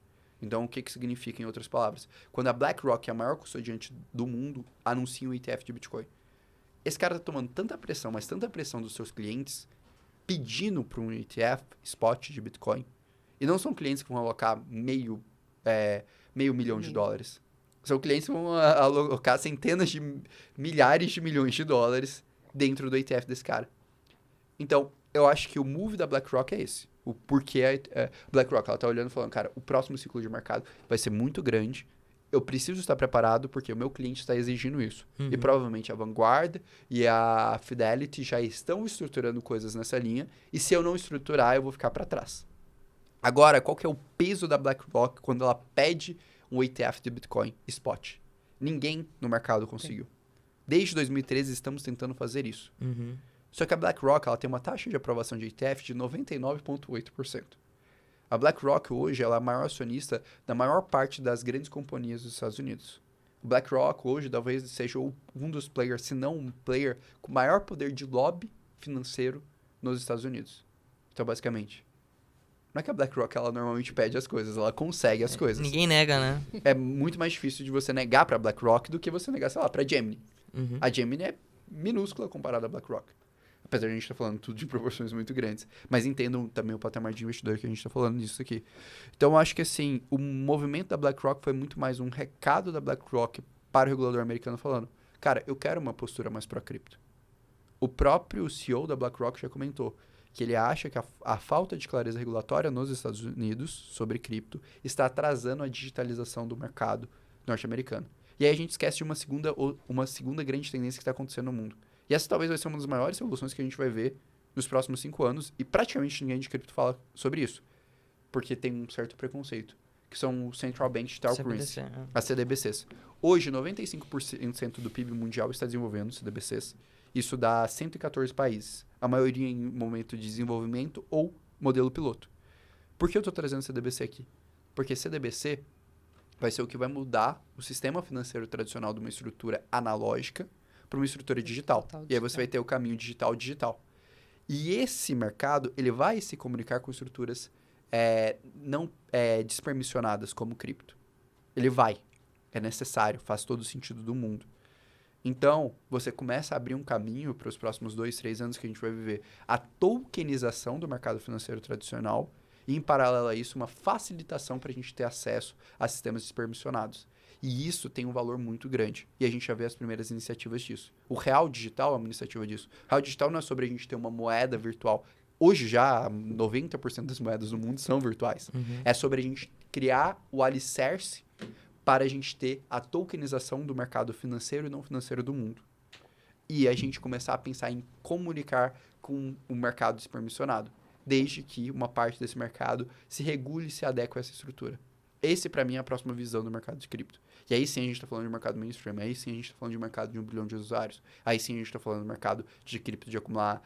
Então, o que significa, em outras palavras? Quando a BlackRock, que é a maior custodiante do mundo, anuncia um ETF de Bitcoin. Esse cara está tomando tanta pressão, mas tanta pressão dos seus clientes, pedindo para um ETF spot de Bitcoin. E não são clientes que vão alocar meio milhão de dólares. São clientes que vão alocar centenas de milhares de milhões de dólares dentro do ETF desse cara. Então, eu acho que o move da BlackRock é esse. O porquê BlackRock, ela tá olhando e falando, cara, o próximo ciclo de mercado vai ser muito grande. Eu preciso estar preparado porque o meu cliente está exigindo isso. E provavelmente a Vanguard e a Fidelity já estão estruturando coisas nessa linha. E se eu não estruturar, eu vou ficar para trás. Agora, qual que é o peso da BlackRock quando ela pede um ETF de Bitcoin spot? Ninguém no mercado conseguiu. Desde 2013 estamos tentando fazer isso. Só que a BlackRock ela tem uma taxa de aprovação de ETF de 99,8%. A BlackRock hoje ela é a maior acionista da maior parte das grandes companhias dos Estados Unidos. O BlackRock hoje talvez seja um dos players, se não um player, com maior poder de lobby financeiro nos Estados Unidos. Então, basicamente, não é que a BlackRock ela normalmente pede as coisas, ela consegue as coisas. Ninguém nega, né? É muito mais difícil de você negar para a BlackRock do que você negar, sei lá, para a Gemini. A Gemini é minúscula comparada à BlackRock. Apesar de a gente estar falando tudo de proporções muito grandes. Mas entendam também o patamar de investidor que a gente está falando disso aqui. Então, eu acho que, assim, o movimento da BlackRock foi muito mais um recado da BlackRock para o regulador americano falando, cara, eu quero uma postura mais pró-cripto. O próprio CEO da BlackRock já comentou que ele acha que a falta de clareza regulatória nos Estados Unidos sobre cripto está atrasando a digitalização do mercado norte-americano. E aí a gente esquece de uma segunda grande tendência que está acontecendo no mundo. E essa talvez vai ser uma das maiores revoluções que a gente vai ver nos próximos 5 anos. E praticamente ninguém de cripto fala sobre isso. Porque tem um certo preconceito. Que são os Central Bank Digital Currency. As CDBCs. Hoje, 95% do PIB mundial está desenvolvendo CDBCs. Isso dá 114 países. A maioria em momento de desenvolvimento ou modelo piloto. Por que eu estou trazendo CDBC aqui? Porque CDBC vai ser o que vai mudar o sistema financeiro tradicional de uma estrutura analógica para uma estrutura digital. E aí você vai ter o caminho digital. E esse mercado, ele vai se comunicar com estruturas não despermissionadas como cripto. Ele vai. É necessário, faz todo o sentido do mundo. Então, você começa a abrir um caminho para os próximos 2, 3 anos que a gente vai viver a tokenização do mercado financeiro tradicional e, em paralelo a isso, uma facilitação para a gente ter acesso a sistemas despermissionados. E isso tem um valor muito grande. E a gente já vê as primeiras iniciativas disso. O Real Digital é uma iniciativa disso. O Real Digital não é sobre a gente ter uma moeda virtual. Hoje já, 90% das moedas do mundo são virtuais. É sobre a gente criar o alicerce para a gente ter a tokenização do mercado financeiro e não financeiro do mundo. E a gente começar a pensar em comunicar com o mercado despermissionado, desde que uma parte desse mercado se regule e se adeque a essa estrutura. Esse, para mim, é a próxima visão do mercado de cripto. E aí sim a gente está falando de mercado mainstream, aí sim a gente está falando de mercado de 1 bilhão de usuários, aí sim a gente está falando do mercado de cripto de acumular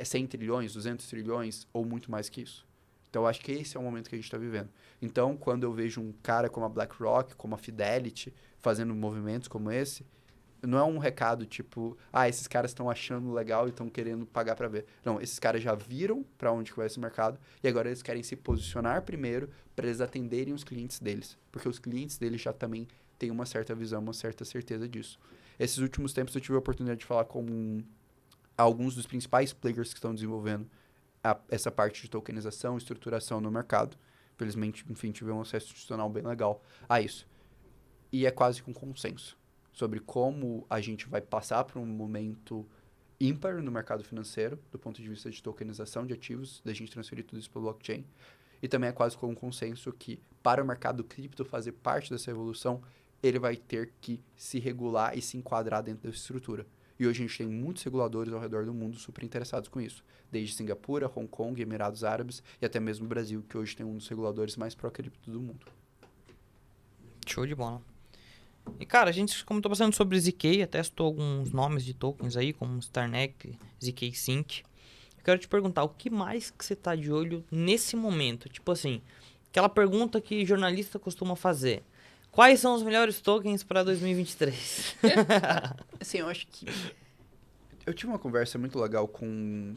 100 trilhões, 200 trilhões ou muito mais que isso. Então, eu acho que esse é o momento que a gente está vivendo. Então, quando eu vejo um cara como a BlackRock, como a Fidelity, fazendo movimentos como esse, não é um recado tipo, esses caras estão achando legal e estão querendo pagar para ver. Não, esses caras já viram para onde vai esse mercado e agora eles querem se posicionar primeiro para eles atenderem os clientes deles. Porque os clientes deles já também têm uma certa visão, uma certa certeza disso. Esses últimos tempos eu tive a oportunidade de falar com alguns dos principais players que estão desenvolvendo essa parte de tokenização e estruturação no mercado. Felizmente, enfim, tive um acesso institucional bem legal a isso. E é quase com consenso sobre como a gente vai passar por um momento ímpar no mercado financeiro, do ponto de vista de tokenização de ativos, da gente transferir tudo isso para o blockchain. E também é quase com um consenso que, para o mercado cripto fazer parte dessa evolução, ele vai ter que se regular e se enquadrar dentro dessa estrutura. E hoje a gente tem muitos reguladores ao redor do mundo super interessados com isso. Desde Singapura, Hong Kong, Emirados Árabes e até mesmo o Brasil, que hoje tem um dos reguladores mais pró-cripto do mundo. Show de bola. E, cara, a gente, como tô passando sobre ZK, até citou alguns nomes de tokens aí, como Starneck, ZK Sync. Eu quero te perguntar, o que mais que você tá de olho nesse momento? Tipo assim, aquela pergunta que jornalista costuma fazer. Quais são os melhores tokens para 2023? Assim, eu acho que... Eu tive uma conversa muito legal com...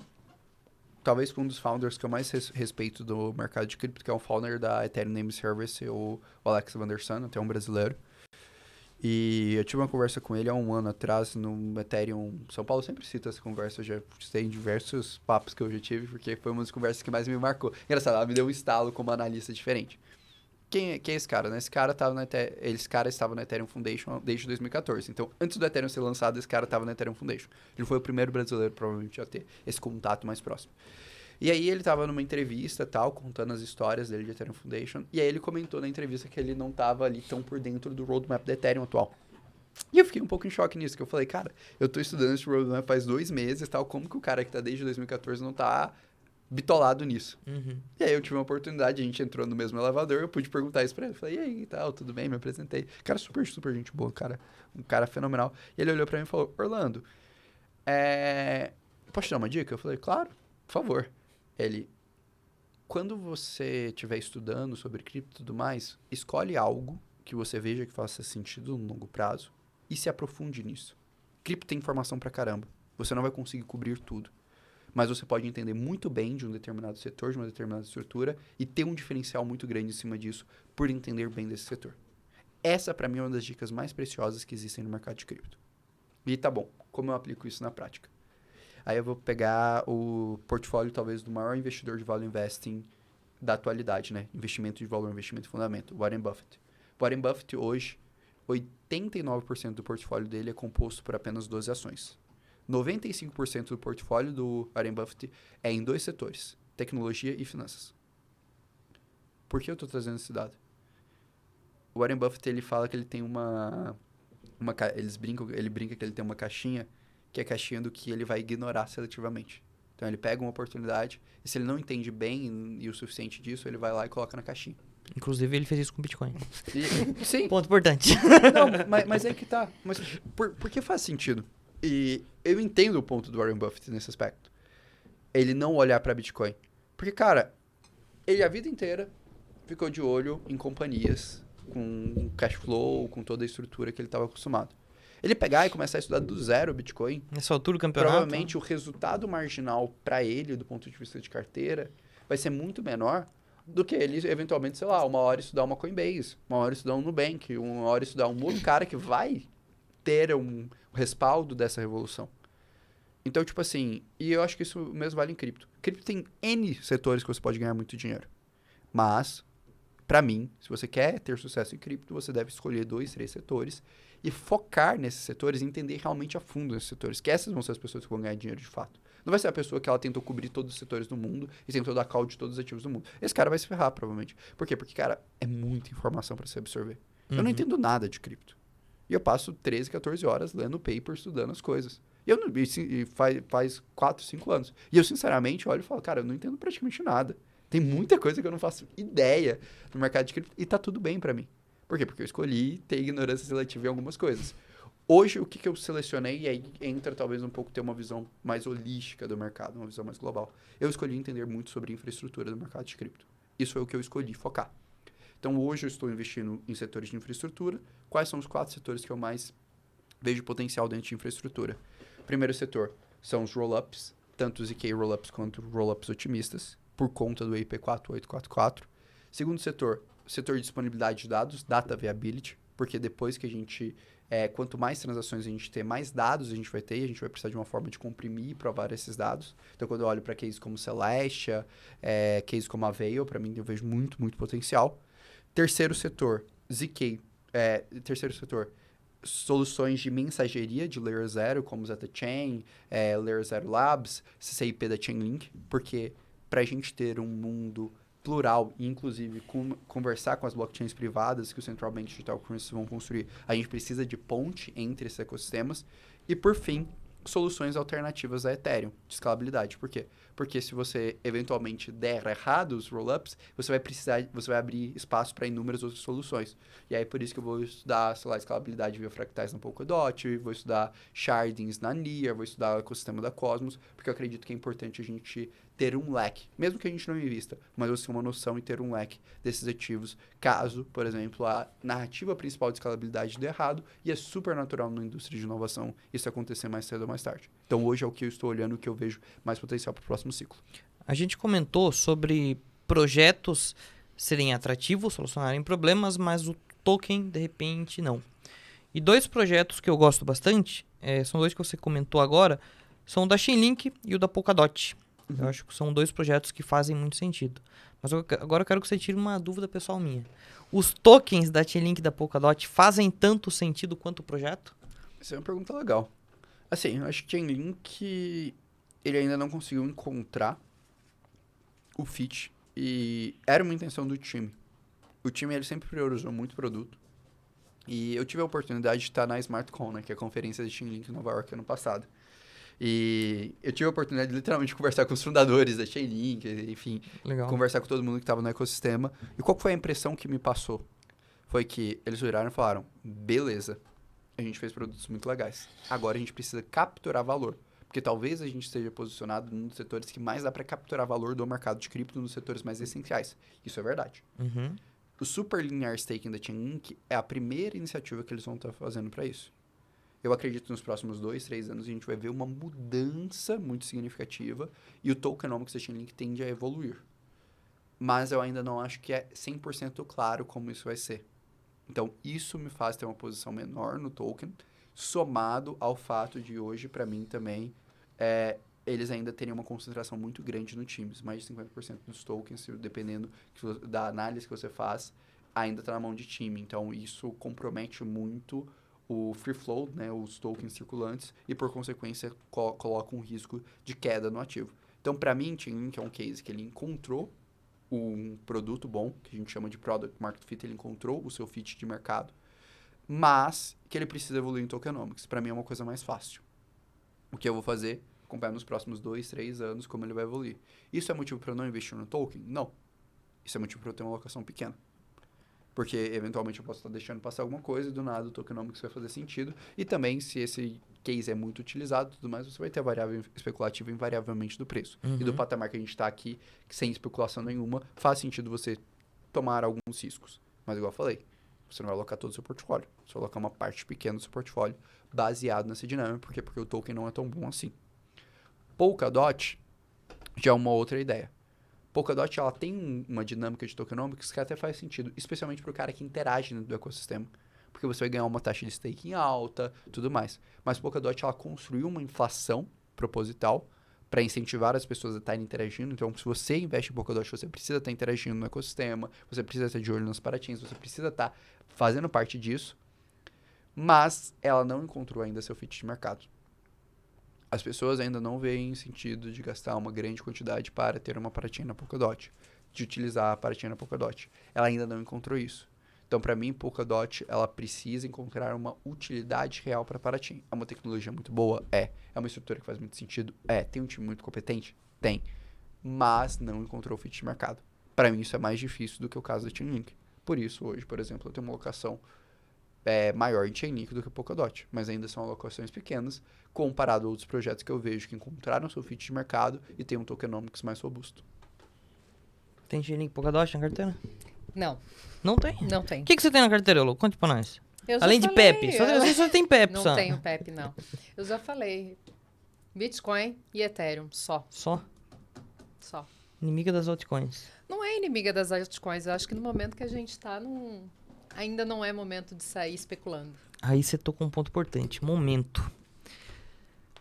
Talvez com um dos founders que eu mais respeito do mercado de cripto, que é o founder da Ethereum Name Service, o Alex Vanderson, até um brasileiro. E eu tive uma conversa com ele há um ano atrás no Ethereum São Paulo. Eu sempre cito essa conversa, eu já citei em diversos papos que eu já tive, porque foi uma das conversas que mais me marcou. Engraçado, ela me deu um estalo como analista diferente. Quem é esse cara, né? Esse cara estava na Ethereum Foundation desde 2014. Então, antes do Ethereum ser lançado, esse cara estava na Ethereum Foundation. Ele foi o primeiro brasileiro, provavelmente, a ter esse contato mais próximo. E aí ele estava numa entrevista, tal, contando as histórias dele de Ethereum Foundation. E aí ele comentou na entrevista que ele não estava ali tão por dentro do roadmap da Ethereum atual. E eu fiquei um pouco em choque nisso, que eu falei, cara, eu tô estudando esse roadmap faz 2 meses, tal, como que o cara que tá desde 2014 não tá bitolado nisso? Uhum. E aí eu tive uma oportunidade, a gente entrou no mesmo elevador, eu pude perguntar isso pra ele. Falei, e aí, tal, tudo bem? Me apresentei. Cara, super, super gente boa, cara. Um cara fenomenal. E ele olhou pra mim e falou, Orlando, posso te dar uma dica? Eu falei, claro, por favor. Ele, quando você estiver estudando sobre cripto e tudo mais, escolhe algo que você veja que faça sentido no longo prazo e se aprofunde nisso. Cripto tem informação pra caramba. Você não vai conseguir cobrir tudo. Mas você pode entender muito bem de um determinado setor, de uma determinada estrutura, e ter um diferencial muito grande em cima disso por entender bem desse setor. Essa, para mim, é uma das dicas mais preciosas que existem no mercado de cripto. E tá bom, como eu aplico isso na prática? Aí eu vou pegar o portfólio, talvez, do maior investidor de value investing da atualidade, né? Investimento de valor, investimento de fundamento, Warren Buffett. Warren Buffett, hoje, 89% do portfólio dele é composto por apenas 12 ações. 95% do portfólio do Warren Buffett é em 2 setores, tecnologia e finanças. Por que eu estou trazendo esse dado? O Warren Buffett, ele fala que ele tem ele brinca que ele tem uma caixinha, que é a caixinha do que ele vai ignorar seletivamente. Então, ele pega uma oportunidade, e se ele não entende bem e o suficiente disso, ele vai lá e coloca na caixinha. Inclusive, ele fez isso com Bitcoin. Sim. Ponto importante. Não, mas é que tá. Mas por que faz sentido? E eu entendo o ponto do Warren Buffett nesse aspecto. Ele não olhar para Bitcoin. Porque, cara, ele a vida inteira ficou de olho em companhias com cash flow, com toda a estrutura que ele estava acostumado. Ele pegar e começar a estudar do zero o Bitcoin, Nessa altura do campeonato... provavelmente o resultado marginal para ele, do ponto de vista de carteira, vai ser muito menor do que ele, eventualmente, sei lá, uma hora estudar uma Coinbase, uma hora estudar um Nubank, uma hora estudar um outro cara que vai ter um respaldo dessa revolução. Então, tipo assim, e eu acho que isso mesmo vale em cripto. Cripto tem N setores que você pode ganhar muito dinheiro. Mas, pra mim, se você quer ter sucesso em cripto, você deve escolher 2, 3 setores e focar nesses setores e entender realmente a fundo nesses setores. Que essas vão ser as pessoas que vão ganhar dinheiro de fato. Não vai ser a pessoa que ela tentou cobrir todos os setores do mundo e tentou dar call de todos os ativos do mundo. Esse cara vai se ferrar, provavelmente. Por quê? Porque, cara, é muita informação pra se absorver. Eu não entendo nada de cripto. E eu passo 13, 14 horas lendo paper, estudando as coisas. E faz 4, 5 anos. E eu, sinceramente, olho e falo, cara, eu não entendo praticamente nada. Tem muita coisa que eu não faço ideia no mercado de cripto e tá tudo bem pra mim. Por quê? Porque eu escolhi ter ignorância seletiva em algumas coisas. Hoje, o que eu selecionei, e aí entra talvez um pouco ter uma visão mais holística do mercado, uma visão mais global. Eu escolhi entender muito sobre a infraestrutura do mercado de cripto. Isso é o que eu escolhi focar. Então, hoje eu estou investindo em setores de infraestrutura. Quais são os 4 setores que eu mais vejo potencial dentro de infraestrutura? Primeiro setor são os roll-ups, tanto os ZK roll-ups quanto roll-ups otimistas, por conta do IP4844. Segundo setor de disponibilidade de dados, data availability, porque depois que a gente, quanto mais transações a gente ter, mais dados a gente vai ter, e a gente vai precisar de uma forma de comprimir e provar esses dados. Então, quando eu olho para cases como Celestia, cases como Avail, para mim eu vejo muito, muito potencial. Terceiro setor, ZK. Terceiro setor, soluções de mensageria de Layer 0, como Zeta Chain, Layer 0 Labs, CCIP da Chainlink, porque para a gente ter um mundo plural e, inclusive, conversar com as blockchains privadas que os Central Bank Digital Currencies vão construir, a gente precisa de ponte entre esses ecossistemas. E, por fim, soluções alternativas a Ethereum, de escalabilidade. Por quê? Porque se você eventualmente der errado os rollups, você vai abrir espaço para inúmeras outras soluções. E aí, por isso que eu vou estudar, sei lá, escalabilidade via fractais na Polkadot, vou estudar shardings na Near, vou estudar o ecossistema da Cosmos, porque eu acredito que é importante a gente ter um leque, mesmo que a gente não invista, mas você ter uma noção e ter um leque desses ativos, caso, por exemplo, a narrativa principal de escalabilidade dê errado, e é super natural na indústria de inovação isso acontecer mais cedo ou mais tarde. Então, hoje é o que eu estou olhando, o que eu vejo mais potencial para o próximo ciclo. A gente comentou sobre projetos serem atrativos, solucionarem problemas, mas o token, de repente, não. E 2 projetos que eu gosto bastante, são 2 que você comentou agora, são o da Chainlink e o da Polkadot. Eu acho que são 2 projetos que fazem muito sentido. Mas agora eu quero que você tire uma dúvida pessoal minha. Os tokens da Chainlink e da Polkadot fazem tanto sentido quanto o projeto? Essa é uma pergunta legal. Assim, eu acho que Chainlink, ele ainda não conseguiu encontrar o fit. E era uma intenção do time. O time, ele sempre priorizou muito produto. E eu tive a oportunidade de estar na SmartCon, né, que é a conferência de Chainlink em Nova York ano passado. E eu tive a oportunidade de literalmente conversar com os fundadores da Chainlink, enfim, Legal. conversar com todo mundo que estava no ecossistema. E qual foi a impressão que me passou? Foi que eles viraram e falaram, beleza, a gente fez produtos muito legais. Agora a gente precisa capturar valor. Porque talvez a gente esteja posicionado num dos setores que mais dá para capturar valor do mercado de cripto, nos setores mais essenciais. Isso é verdade. Uhum. O Super Linear Staking da Chainlink é a primeira iniciativa que eles vão estar fazendo para isso. Eu acredito que nos próximos 2, 3 anos a gente vai ver uma mudança muito significativa e o tokenomics da Chainlink tende a evoluir. Mas eu ainda não acho que é 100% claro como isso vai ser. Então, isso me faz ter uma posição menor no token, somado ao fato de hoje, para mim também, eles ainda teriam uma concentração muito grande no time. Mais de 50% dos tokens, dependendo da análise que você faz, ainda está na mão de time. Então, isso compromete muito o free flow, né, os tokens circulantes, e por consequência coloca um risco de queda no ativo. Então, para mim, Chainlink é um case que ele encontrou um produto bom, que a gente chama de Product Market Fit, ele encontrou o seu fit de mercado, mas que ele precisa evoluir em tokenomics. Para mim é uma coisa mais fácil. O que eu vou fazer? Acompanhar nos próximos 2, 3 anos como ele vai evoluir. Isso é motivo para eu não investir no token? Não. Isso é motivo para eu ter uma alocação pequena. Porque, eventualmente, eu posso estar deixando passar alguma coisa e, do nada, o tokenomics vai fazer sentido. E também, se esse case é muito utilizado e tudo mais, você vai ter a variável especulativa invariavelmente do preço. Uhum. E do patamar que a gente está aqui, sem especulação nenhuma, faz sentido você tomar alguns riscos. Mas, igual eu falei, você não vai alocar todo o seu portfólio. Você vai alocar uma parte pequena do seu portfólio baseado nessa dinâmica. Por quê? Porque o token não é tão bom assim. Polkadot já é uma outra ideia. Polkadot, ela tem uma dinâmica de tokenomics que até faz sentido, especialmente para o cara que interage dentro do ecossistema. Porque você vai ganhar uma taxa de staking alta, tudo mais. Mas Polkadot, ela construiu uma inflação proposital para incentivar as pessoas a estarem interagindo. Então, se você investe em Polkadot, você precisa estar interagindo no ecossistema, você precisa estar de olho nas parachains, você precisa estar fazendo parte disso. Mas ela não encontrou ainda seu fit de mercado. As pessoas ainda não veem sentido de gastar uma grande quantidade para ter uma parachain na Polkadot, de utilizar a parachain na Polkadot. Ela ainda não encontrou isso. Então, para mim, Polkadot, ela precisa encontrar uma utilidade real para a parachain. É uma tecnologia muito boa? É. É uma estrutura que faz muito sentido? É. Tem um time muito competente? Tem. Mas não encontrou o fit de mercado. Para mim, isso é mais difícil do que o caso da Chainlink. Por isso, hoje, por exemplo, eu tenho uma alocação maior em Chainlink do que Polkadot, mas ainda são alocações pequenas, comparado a outros projetos que eu vejo que encontraram seu fit de mercado e tem um tokenomics mais robusto. Tem Chainlink e Polkadot na carteira? Não, Não tem? não tem. O que você tem na carteira, Lu? Conte pra nós. Eu já Além de falei, PEP. Só tem PEP, Não só. tenho PEP, não. Eu já falei. Bitcoin e Ethereum, só. Só. Só. Inimiga das altcoins. Não é inimiga das altcoins. Eu acho que no momento que a gente tá, ainda não é momento de sair especulando. Aí você tocou um ponto importante. Momento.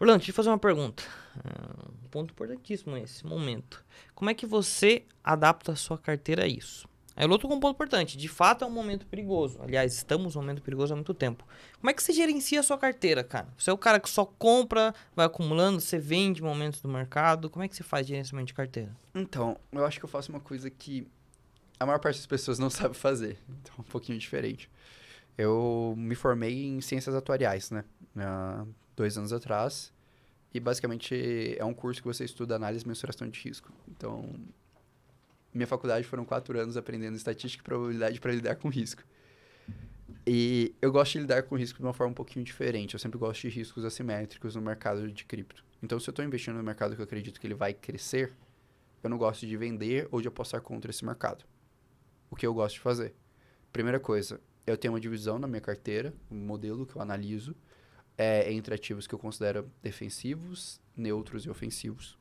Orlando, deixa eu fazer uma pergunta. Um ponto importantíssimo esse. Momento. Como é que você adapta a sua carteira a isso? Aí o outro com um ponto importante. De fato é um momento perigoso. Aliás, estamos num momento perigoso há muito tempo. Como é que você gerencia a sua carteira, cara? Você é o cara que só compra, vai acumulando, você vende momentos do mercado. Como é que você faz gerenciamento de carteira? Então, eu acho que eu faço uma coisa que a maior parte das pessoas não sabe fazer. Então, é um pouquinho diferente. Eu me formei em ciências atuariais, né? Há 2 anos atrás. E basicamente é um curso que você estuda análise e mensuração de risco. Então, minha faculdade foram 4 anos aprendendo estatística e probabilidade para lidar com risco. E eu gosto de lidar com risco de uma forma um pouquinho diferente. Eu sempre gosto de riscos assimétricos no mercado de cripto. Então, se eu estou investindo no mercado que eu acredito que ele vai crescer, eu não gosto de vender ou de apostar contra esse mercado. O que eu gosto de fazer? Primeira coisa, eu tenho uma divisão na minha carteira, um modelo que eu analiso, entre ativos que eu considero defensivos, neutros e ofensivos.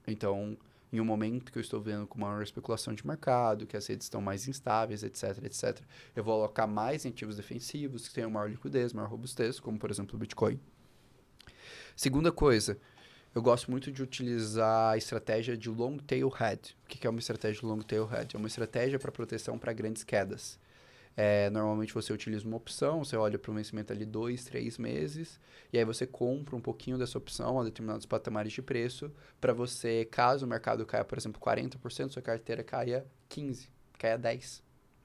Então, em um momento que eu estou vendo com maior especulação de mercado, que as redes estão mais instáveis, etc, etc, eu vou alocar mais em ativos defensivos, que tenham maior liquidez, maior robustez, como, por exemplo, o Bitcoin. Segunda coisa, eu gosto muito de utilizar a estratégia de long tail head. O que é uma estratégia de long tail head? É uma estratégia para proteção para grandes quedas. Normalmente você utiliza uma opção, você olha para o vencimento ali 2, 3 meses, e aí você compra um pouquinho dessa opção a determinados patamares de preço, para você, caso o mercado caia, por exemplo, 40%, sua carteira caia 15%, caia 10%.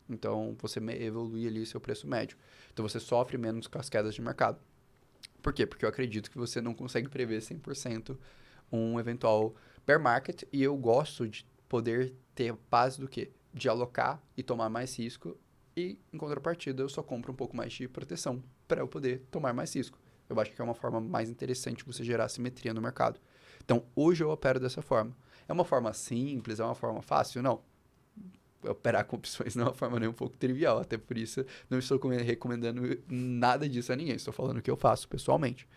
Então, você evolui ali seu preço médio. Então, você sofre menos com as quedas de mercado. Por quê? Porque eu acredito que você não consegue prever 100% um eventual bear market, e eu gosto de poder ter paz do quê? De alocar e tomar mais risco. E, em contrapartida, eu só compro um pouco mais de proteção para eu poder tomar mais risco. Eu acho que é uma forma mais interessante de você gerar simetria no mercado. Então, hoje eu opero dessa forma. É uma forma simples? É uma forma fácil? Não. Operar com opções não é uma forma nem um pouco trivial. Até por isso, não estou recomendando nada disso a ninguém. Estou falando o que eu faço pessoalmente.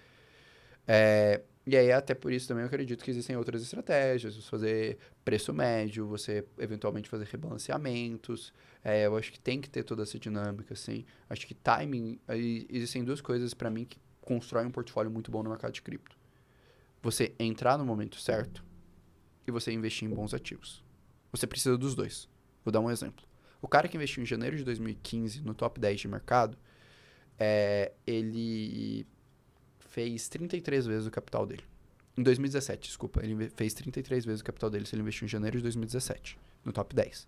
E aí, até por isso também eu acredito que existem outras estratégias, você fazer preço médio, você eventualmente fazer rebalanceamentos. Eu acho que tem que ter toda essa dinâmica, assim. Acho que timing, aí existem 2 coisas para mim que constroem um portfólio muito bom no mercado de cripto. Você entrar no momento certo e você investir em bons ativos. Você precisa dos 2. Vou dar um exemplo. O cara que investiu em janeiro de 2015 no top 10 de mercado, ele fez 33 vezes o capital dele. Em 2017, desculpa. Ele fez 33 vezes o capital dele se ele investiu em janeiro de 2017, no top 10.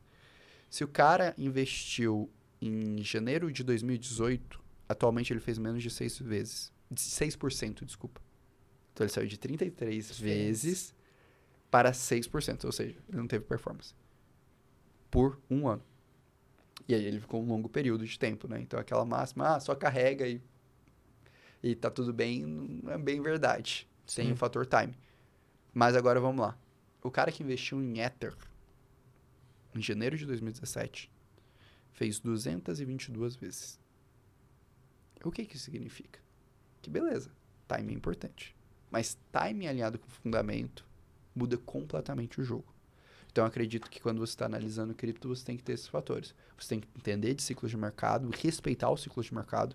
Se o cara investiu em janeiro de 2018, atualmente ele fez menos de 6 vezes. De 6%, desculpa. Então ele saiu de 33 vezes para 6%, ou seja, ele não teve performance. Por 1 ano. E aí ele ficou um longo período de tempo, né? Então aquela máxima, só carrega e tá tudo bem, não é bem verdade. Tem o fator time. Mas agora vamos lá. O cara que investiu em Ether em janeiro de 2017 fez 222 vezes. O que isso significa? Que beleza, time é importante. Mas time alinhado com fundamento muda completamente o jogo. Então, eu acredito que quando você está analisando cripto, você tem que ter esses fatores. Você tem que entender de ciclos de mercado, respeitar os ciclos de mercado.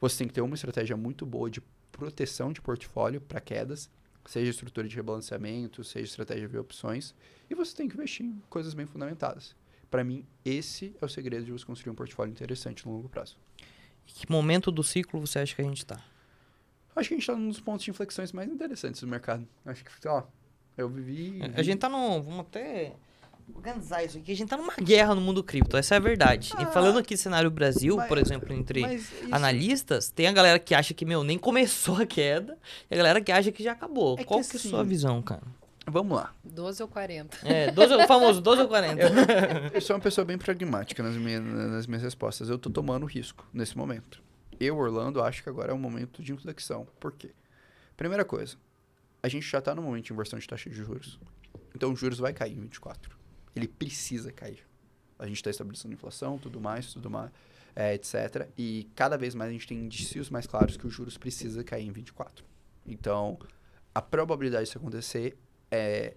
Você tem que ter uma estratégia muito boa de proteção de portfólio para quedas, seja estrutura de rebalanceamento, seja estratégia de opções, e você tem que investir em coisas bem fundamentadas. Para mim, esse é o segredo de você construir um portfólio interessante no longo prazo. E que momento do ciclo você acha que a gente está? Acho que a gente está num dos pontos de inflexões mais interessantes do mercado. Acho que, eu vivi... A gente tá vamos até organizar isso aqui. A gente tá numa guerra no mundo cripto, essa é a verdade. E falando aqui cenário Brasil, por exemplo, entre analistas, tem a galera que acha que, nem começou a queda, e a galera que acha que já acabou. Qual que é a sua visão, cara? Vamos lá. 12 ou 40. O famoso 12 ou 40. Eu sou uma pessoa bem pragmática nas minhas respostas. Eu tô tomando risco nesse momento. Eu, Orlando, acho que agora é um momento de inflexão. Por quê? Primeira coisa, a gente já tá no momento de inversão de taxa de juros. Então, os juros vai cair em 24. Ele precisa cair. A gente está estabelecendo inflação, tudo mais, etc. E cada vez mais a gente tem indícios mais claros que os juros precisa cair em 24. Então, a probabilidade disso acontecer é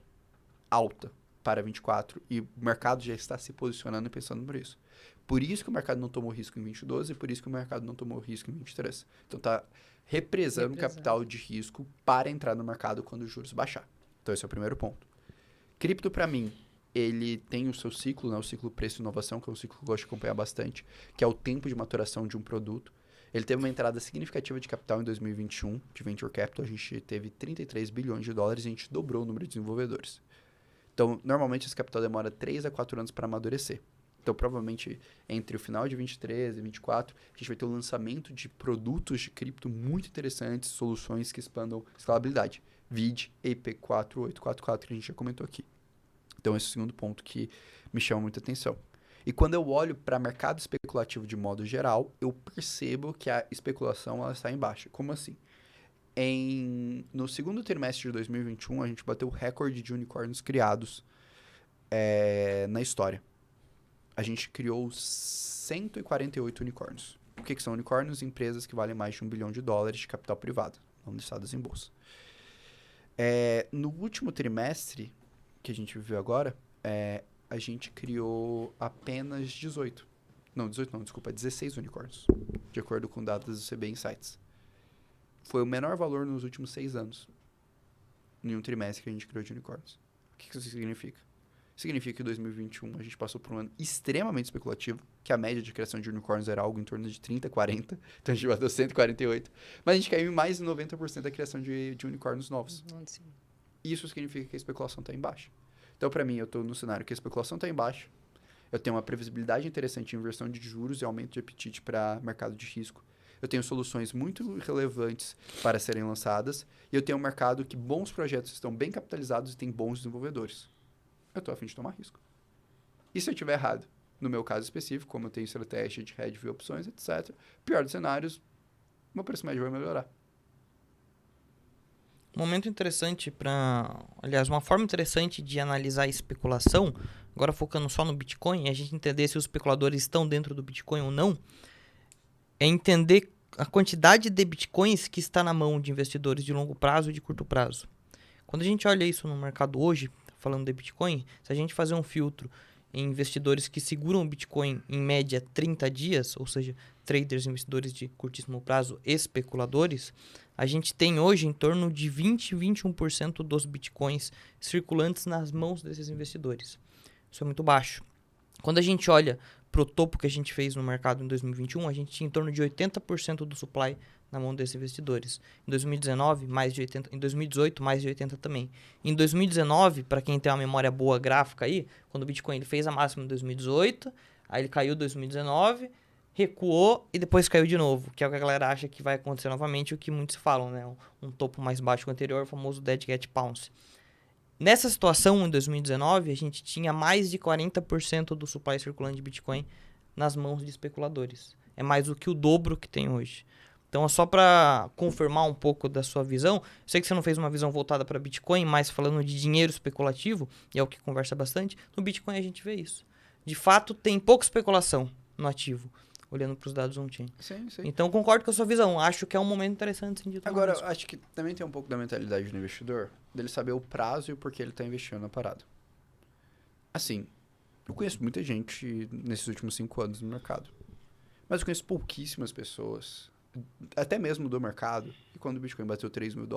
alta para 24 e o mercado já está se posicionando e pensando por isso. Por isso que o mercado não tomou risco em 2012 e por isso que o mercado não tomou risco em 23. Então, está represando capital de risco para entrar no mercado quando os juros baixar. Então, esse é o primeiro ponto. Cripto, para mim, ele tem o seu ciclo, né? O ciclo preço e inovação, que é um ciclo que eu gosto de acompanhar bastante, que é o tempo de maturação de um produto. Ele teve uma entrada significativa de capital em 2021, de Venture Capital. A gente teve 33 bilhões de dólares e a gente dobrou o número de desenvolvedores. Então, normalmente, esse capital demora 3 a 4 anos para amadurecer. Então, provavelmente, entre o final de 23 e 24, a gente vai ter o lançamento de produtos de cripto muito interessantes, soluções que expandam escalabilidade. VID, AP4844, que a gente já comentou aqui. Então, esse é o segundo ponto que me chama muita atenção. E quando eu olho para mercado especulativo de modo geral, eu percebo que a especulação ela está em baixa. Como assim? No segundo trimestre de 2021, a gente bateu o recorde de unicórnios criados na história. A gente criou 148 unicórnios. O que são unicórnios? Empresas que valem mais de $1 bilhão de capital privado, não listadas em bolsa. No último trimestre, que a gente viveu agora, a gente criou apenas 16 unicórnios, de acordo com dados do CB Insights. Foi o menor valor nos últimos 6 anos, em um trimestre que a gente criou de unicórnios. O que isso significa? Significa que em 2021 a gente passou por um ano extremamente especulativo, que a média de criação de unicórnios era algo em torno de 30, 40, então a gente bateu 148, mas a gente caiu em mais de 90% da criação de unicórnios novos. Isso significa que a especulação está em baixa. Então, para mim, eu estou no cenário que a especulação está em baixa, eu tenho uma previsibilidade interessante em inversão de juros e aumento de apetite para mercado de risco. Eu tenho soluções muito relevantes para serem lançadas, e eu tenho um mercado que bons projetos estão bem capitalizados e tem bons desenvolvedores. Eu estou a fim de tomar risco. E se eu estiver errado? No meu caso específico, como eu tenho estratégia de hedge, ver opções, etc., pior dos cenários, meu preço médio vai melhorar. Um momento interessante aliás, uma forma interessante de analisar a especulação, agora focando só no Bitcoin, e a gente entender se os especuladores estão dentro do Bitcoin ou não, é entender a quantidade de Bitcoins que está na mão de investidores de longo prazo e de curto prazo. Quando a gente olha isso no mercado hoje, falando de Bitcoin, se a gente fazer um filtro em investidores que seguram o Bitcoin em média 30 dias, ou seja, traders, investidores de curtíssimo prazo, especuladores, a gente tem hoje em torno de 20-21% dos Bitcoins circulantes nas mãos desses investidores. Isso é muito baixo. Quando a gente olha para o topo que a gente fez no mercado em 2021, a gente tinha em torno de 80% do supply na mão desses investidores. Em 2019, mais de 80%. Em 2018, mais de 80% também. Em 2019, para quem tem uma memória boa gráfica aí, quando o Bitcoin ele fez a máxima em 2018, aí ele caiu em 2019, recuou e depois caiu de novo, que é o que a galera acha que vai acontecer novamente, o que muitos falam, né? Um topo mais baixo que o anterior, o famoso Dead Cat Bounce. Nessa situação, em 2019, a gente tinha mais de 40% do supply circulante de Bitcoin nas mãos de especuladores. É mais do que o dobro que tem hoje. Então, só para confirmar um pouco da sua visão, eu sei que você não fez uma visão voltada para Bitcoin, mas falando de dinheiro especulativo, e é o que conversa bastante, no Bitcoin a gente vê isso. De fato, tem pouca especulação no ativo, olhando para os dados on-chain. Sim. Então, concordo com a sua visão. Acho que é um momento interessante, sim, de tomar Agora, risco. acho que também tem um pouco da mentalidade do investidor, dele saber o prazo e o porquê ele está investindo na parada. Assim, eu conheço muita gente nesses últimos 5 anos no mercado, mas eu conheço pouquíssimas pessoas, até mesmo do mercado, e quando o Bitcoin bateu $3 mil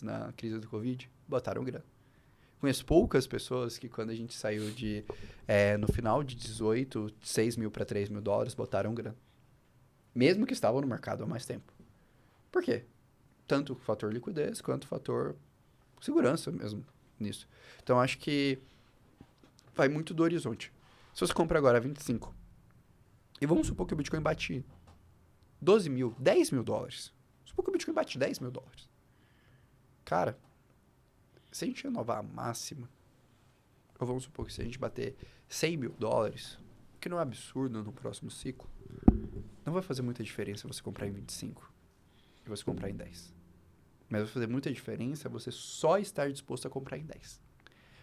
na crise do Covid, botaram grana. Conheço poucas pessoas que quando a gente saiu no final de 18, 6 mil para $3 mil, botaram grana. Mesmo que estavam no mercado há mais tempo. Por quê? Tanto o fator liquidez quanto o fator segurança mesmo nisso. Então, acho que vai muito do horizonte. Se você compra agora 25, e vamos supor que o Bitcoin bate 12 mil, 10 mil dólares. Supor que o Bitcoin bate 10 mil dólares. Cara, se a gente renovar a máxima, ou vamos supor que se a gente bater 100 mil dólares, que não é absurdo no próximo ciclo, não vai fazer muita diferença você comprar em 25 e você comprar em 10. Mas vai fazer muita diferença você só estar disposto a comprar em 10.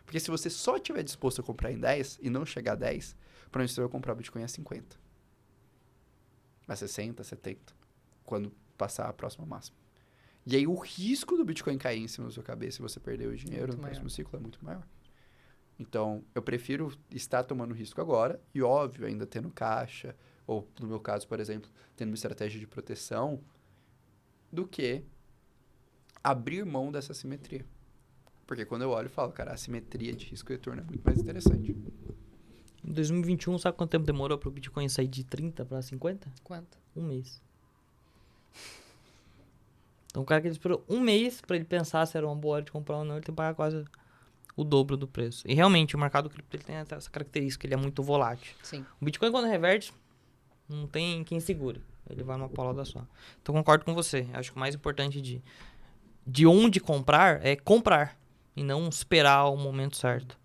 Porque se você só estiver disposto a comprar em 10 e não chegar a 10, provavelmente você vai comprar Bitcoin a 50. A 60, 70. Quando passar a próxima máxima. E aí o risco do Bitcoin cair em cima da sua cabeça e você perder o dinheiro no próximo ciclo é muito maior. Então, eu prefiro estar tomando risco agora e, óbvio, ainda tendo caixa, ou no meu caso, por exemplo, tendo uma estratégia de proteção, do que abrir mão dessa simetria. Porque quando eu olho, eu falo, cara, a simetria de risco e retorno é muito mais interessante. Em 2021, sabe quanto tempo demorou para o Bitcoin sair de 30 para 50? Quanto? 1 mês. Então, o cara que ele esperou 1 mês para ele pensar se era uma boa hora de comprar ou não, ele tem que pagar quase o dobro do preço. E realmente, o mercado cripto ele tem essa característica, ele é muito volátil. Sim. O Bitcoin, quando reverte, não tem quem segure. Ele vai numa paulada só. Então, concordo com você. Acho que o mais importante de onde comprar é comprar e não esperar o momento certo.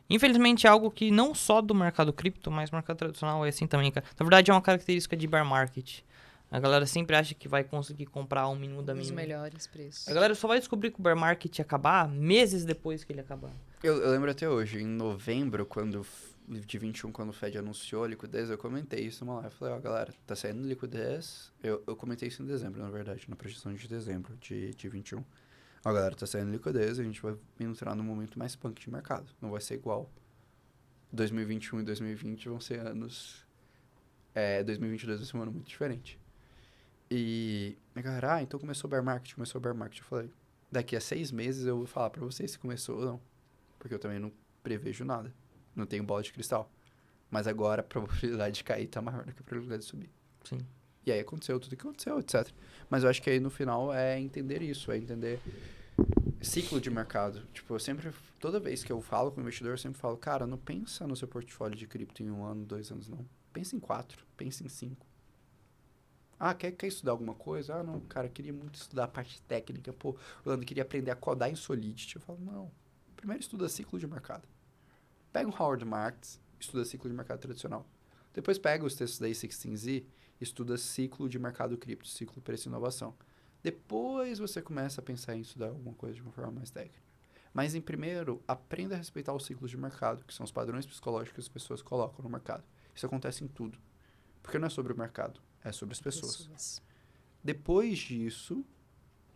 Infelizmente, é algo que não só do mercado cripto, mas do mercado tradicional é assim também. Na verdade, é uma característica de bear market. A galera sempre acha que vai conseguir comprar o mínimo da Os mínima. melhores preços. A galera só vai descobrir que o bear market ia acabar meses depois que ele acabar. Eu lembro até hoje, em novembro, de 21, quando o Fed anunciou a liquidez, eu comentei isso numa live. Eu falei, ó, galera, tá saindo liquidez. Eu comentei isso em dezembro, na verdade, na projeção de dezembro de 21. Ó, galera, tá saindo liquidez, a gente vai entrar num momento mais punk de mercado. Não vai ser igual. 2021 e 2020 vão ser anos... 2022 vai ser um ano muito diferente. E a galera, então começou o bear market. Eu falei, daqui a 6 meses eu vou falar pra vocês se começou ou não. Porque eu também não prevejo nada. Não tenho bola de cristal. Mas agora a probabilidade de cair tá maior do que a probabilidade de subir. Sim. E aí aconteceu tudo o que aconteceu, etc. Mas eu acho que aí no final é entender isso, é entender ciclo de mercado. Tipo, eu sempre, toda vez que eu falo com o investidor, eu sempre falo, cara, não pensa no seu portfólio de cripto em 1 ano, 2 anos, não. Pensa em 4, pensa em 5. Ah, quer estudar alguma coisa? Ah, não, cara, queria muito estudar a parte técnica. Pô, Orlando, queria aprender a codar em Solidity. Eu falo, não. Primeiro estuda ciclo de mercado. Pega o Howard Marks, estuda ciclo de mercado tradicional. Depois pega os textos da A16Z, estuda ciclo de mercado cripto, ciclo preço e inovação. Depois você começa a pensar em estudar alguma coisa de uma forma mais técnica. Mas, em primeiro, aprenda a respeitar os ciclos de mercado, que são os padrões psicológicos que as pessoas colocam no mercado. Isso acontece em tudo. Porque não é sobre o mercado, é sobre as pessoas. Depois disso,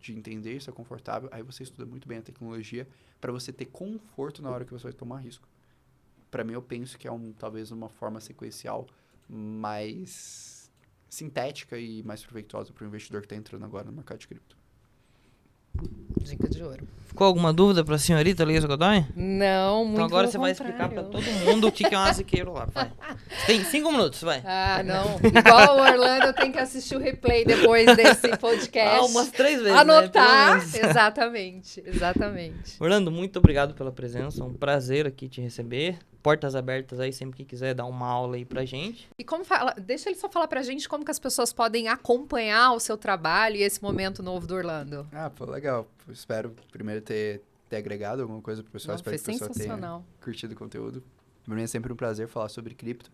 de entender isso é confortável, aí você estuda muito bem a tecnologia para você ter conforto na hora que você vai tomar risco. Para mim, eu penso que é talvez uma forma sequencial mais sintética e mais proveitosa para o investidor que está entrando agora no mercado de cripto. Dica de ouro. Ficou alguma dúvida pra senhorita Luísa Godoy? Não, muito Então agora pelo você vai contrário. explicar pra todo mundo o que é um aziqueiro lá. Vai. Você tem 5 minutos, vai. Ah, não. Igual o Orlando, eu tenho que assistir o replay depois desse podcast. Umas 3 vezes, Anotar. né? Pelo menos. Exatamente. Orlando, muito obrigado pela presença. Um prazer aqui te receber. Portas abertas aí, sempre que quiser dar uma aula aí pra gente. E como fala, deixa ele só falar pra gente como que as pessoas podem acompanhar o seu trabalho e esse momento novo do Orlando. Ah, pô, legal. Espero primeiro ter agregado alguma coisa pro pessoal. Não, Espero foi que o pessoal tenha sensacional. curtido o conteúdo. Pra mim é sempre um prazer falar sobre cripto.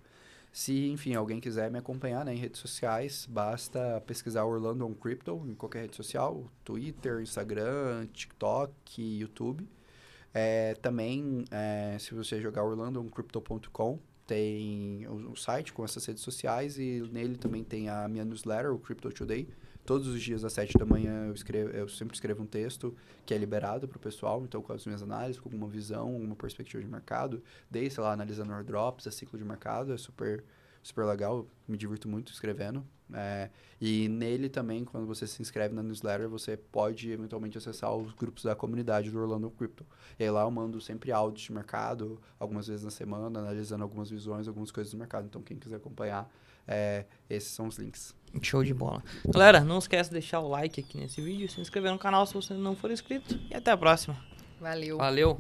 Se, enfim, alguém quiser me acompanhar, né, em redes sociais, basta pesquisar Orlando on Crypto em qualquer rede social, Twitter, Instagram, TikTok, YouTube. Também, se você jogar orlandooncrypto.com, tem o site com essas redes sociais e nele também tem a minha newsletter, o Crypto Today. Todos os dias às 7 da manhã eu sempre escrevo um texto que é liberado para o pessoal, então com as minhas análises, com alguma visão, alguma perspectiva de mercado, desde, sei lá, analisando airdrops, ciclo de mercado, é super, super legal, me divirto muito escrevendo. E nele também, quando você se inscreve na newsletter, você pode eventualmente acessar os grupos da comunidade do Orlando Crypto. E aí lá eu mando sempre áudios de mercado, algumas vezes na semana, analisando algumas visões, algumas coisas do mercado. Então quem quiser acompanhar, esses são os links. Show de bola. Galera, não esquece de deixar o like aqui nesse vídeo, se inscrever no canal se você não for inscrito. E até a próxima. Valeu. Valeu.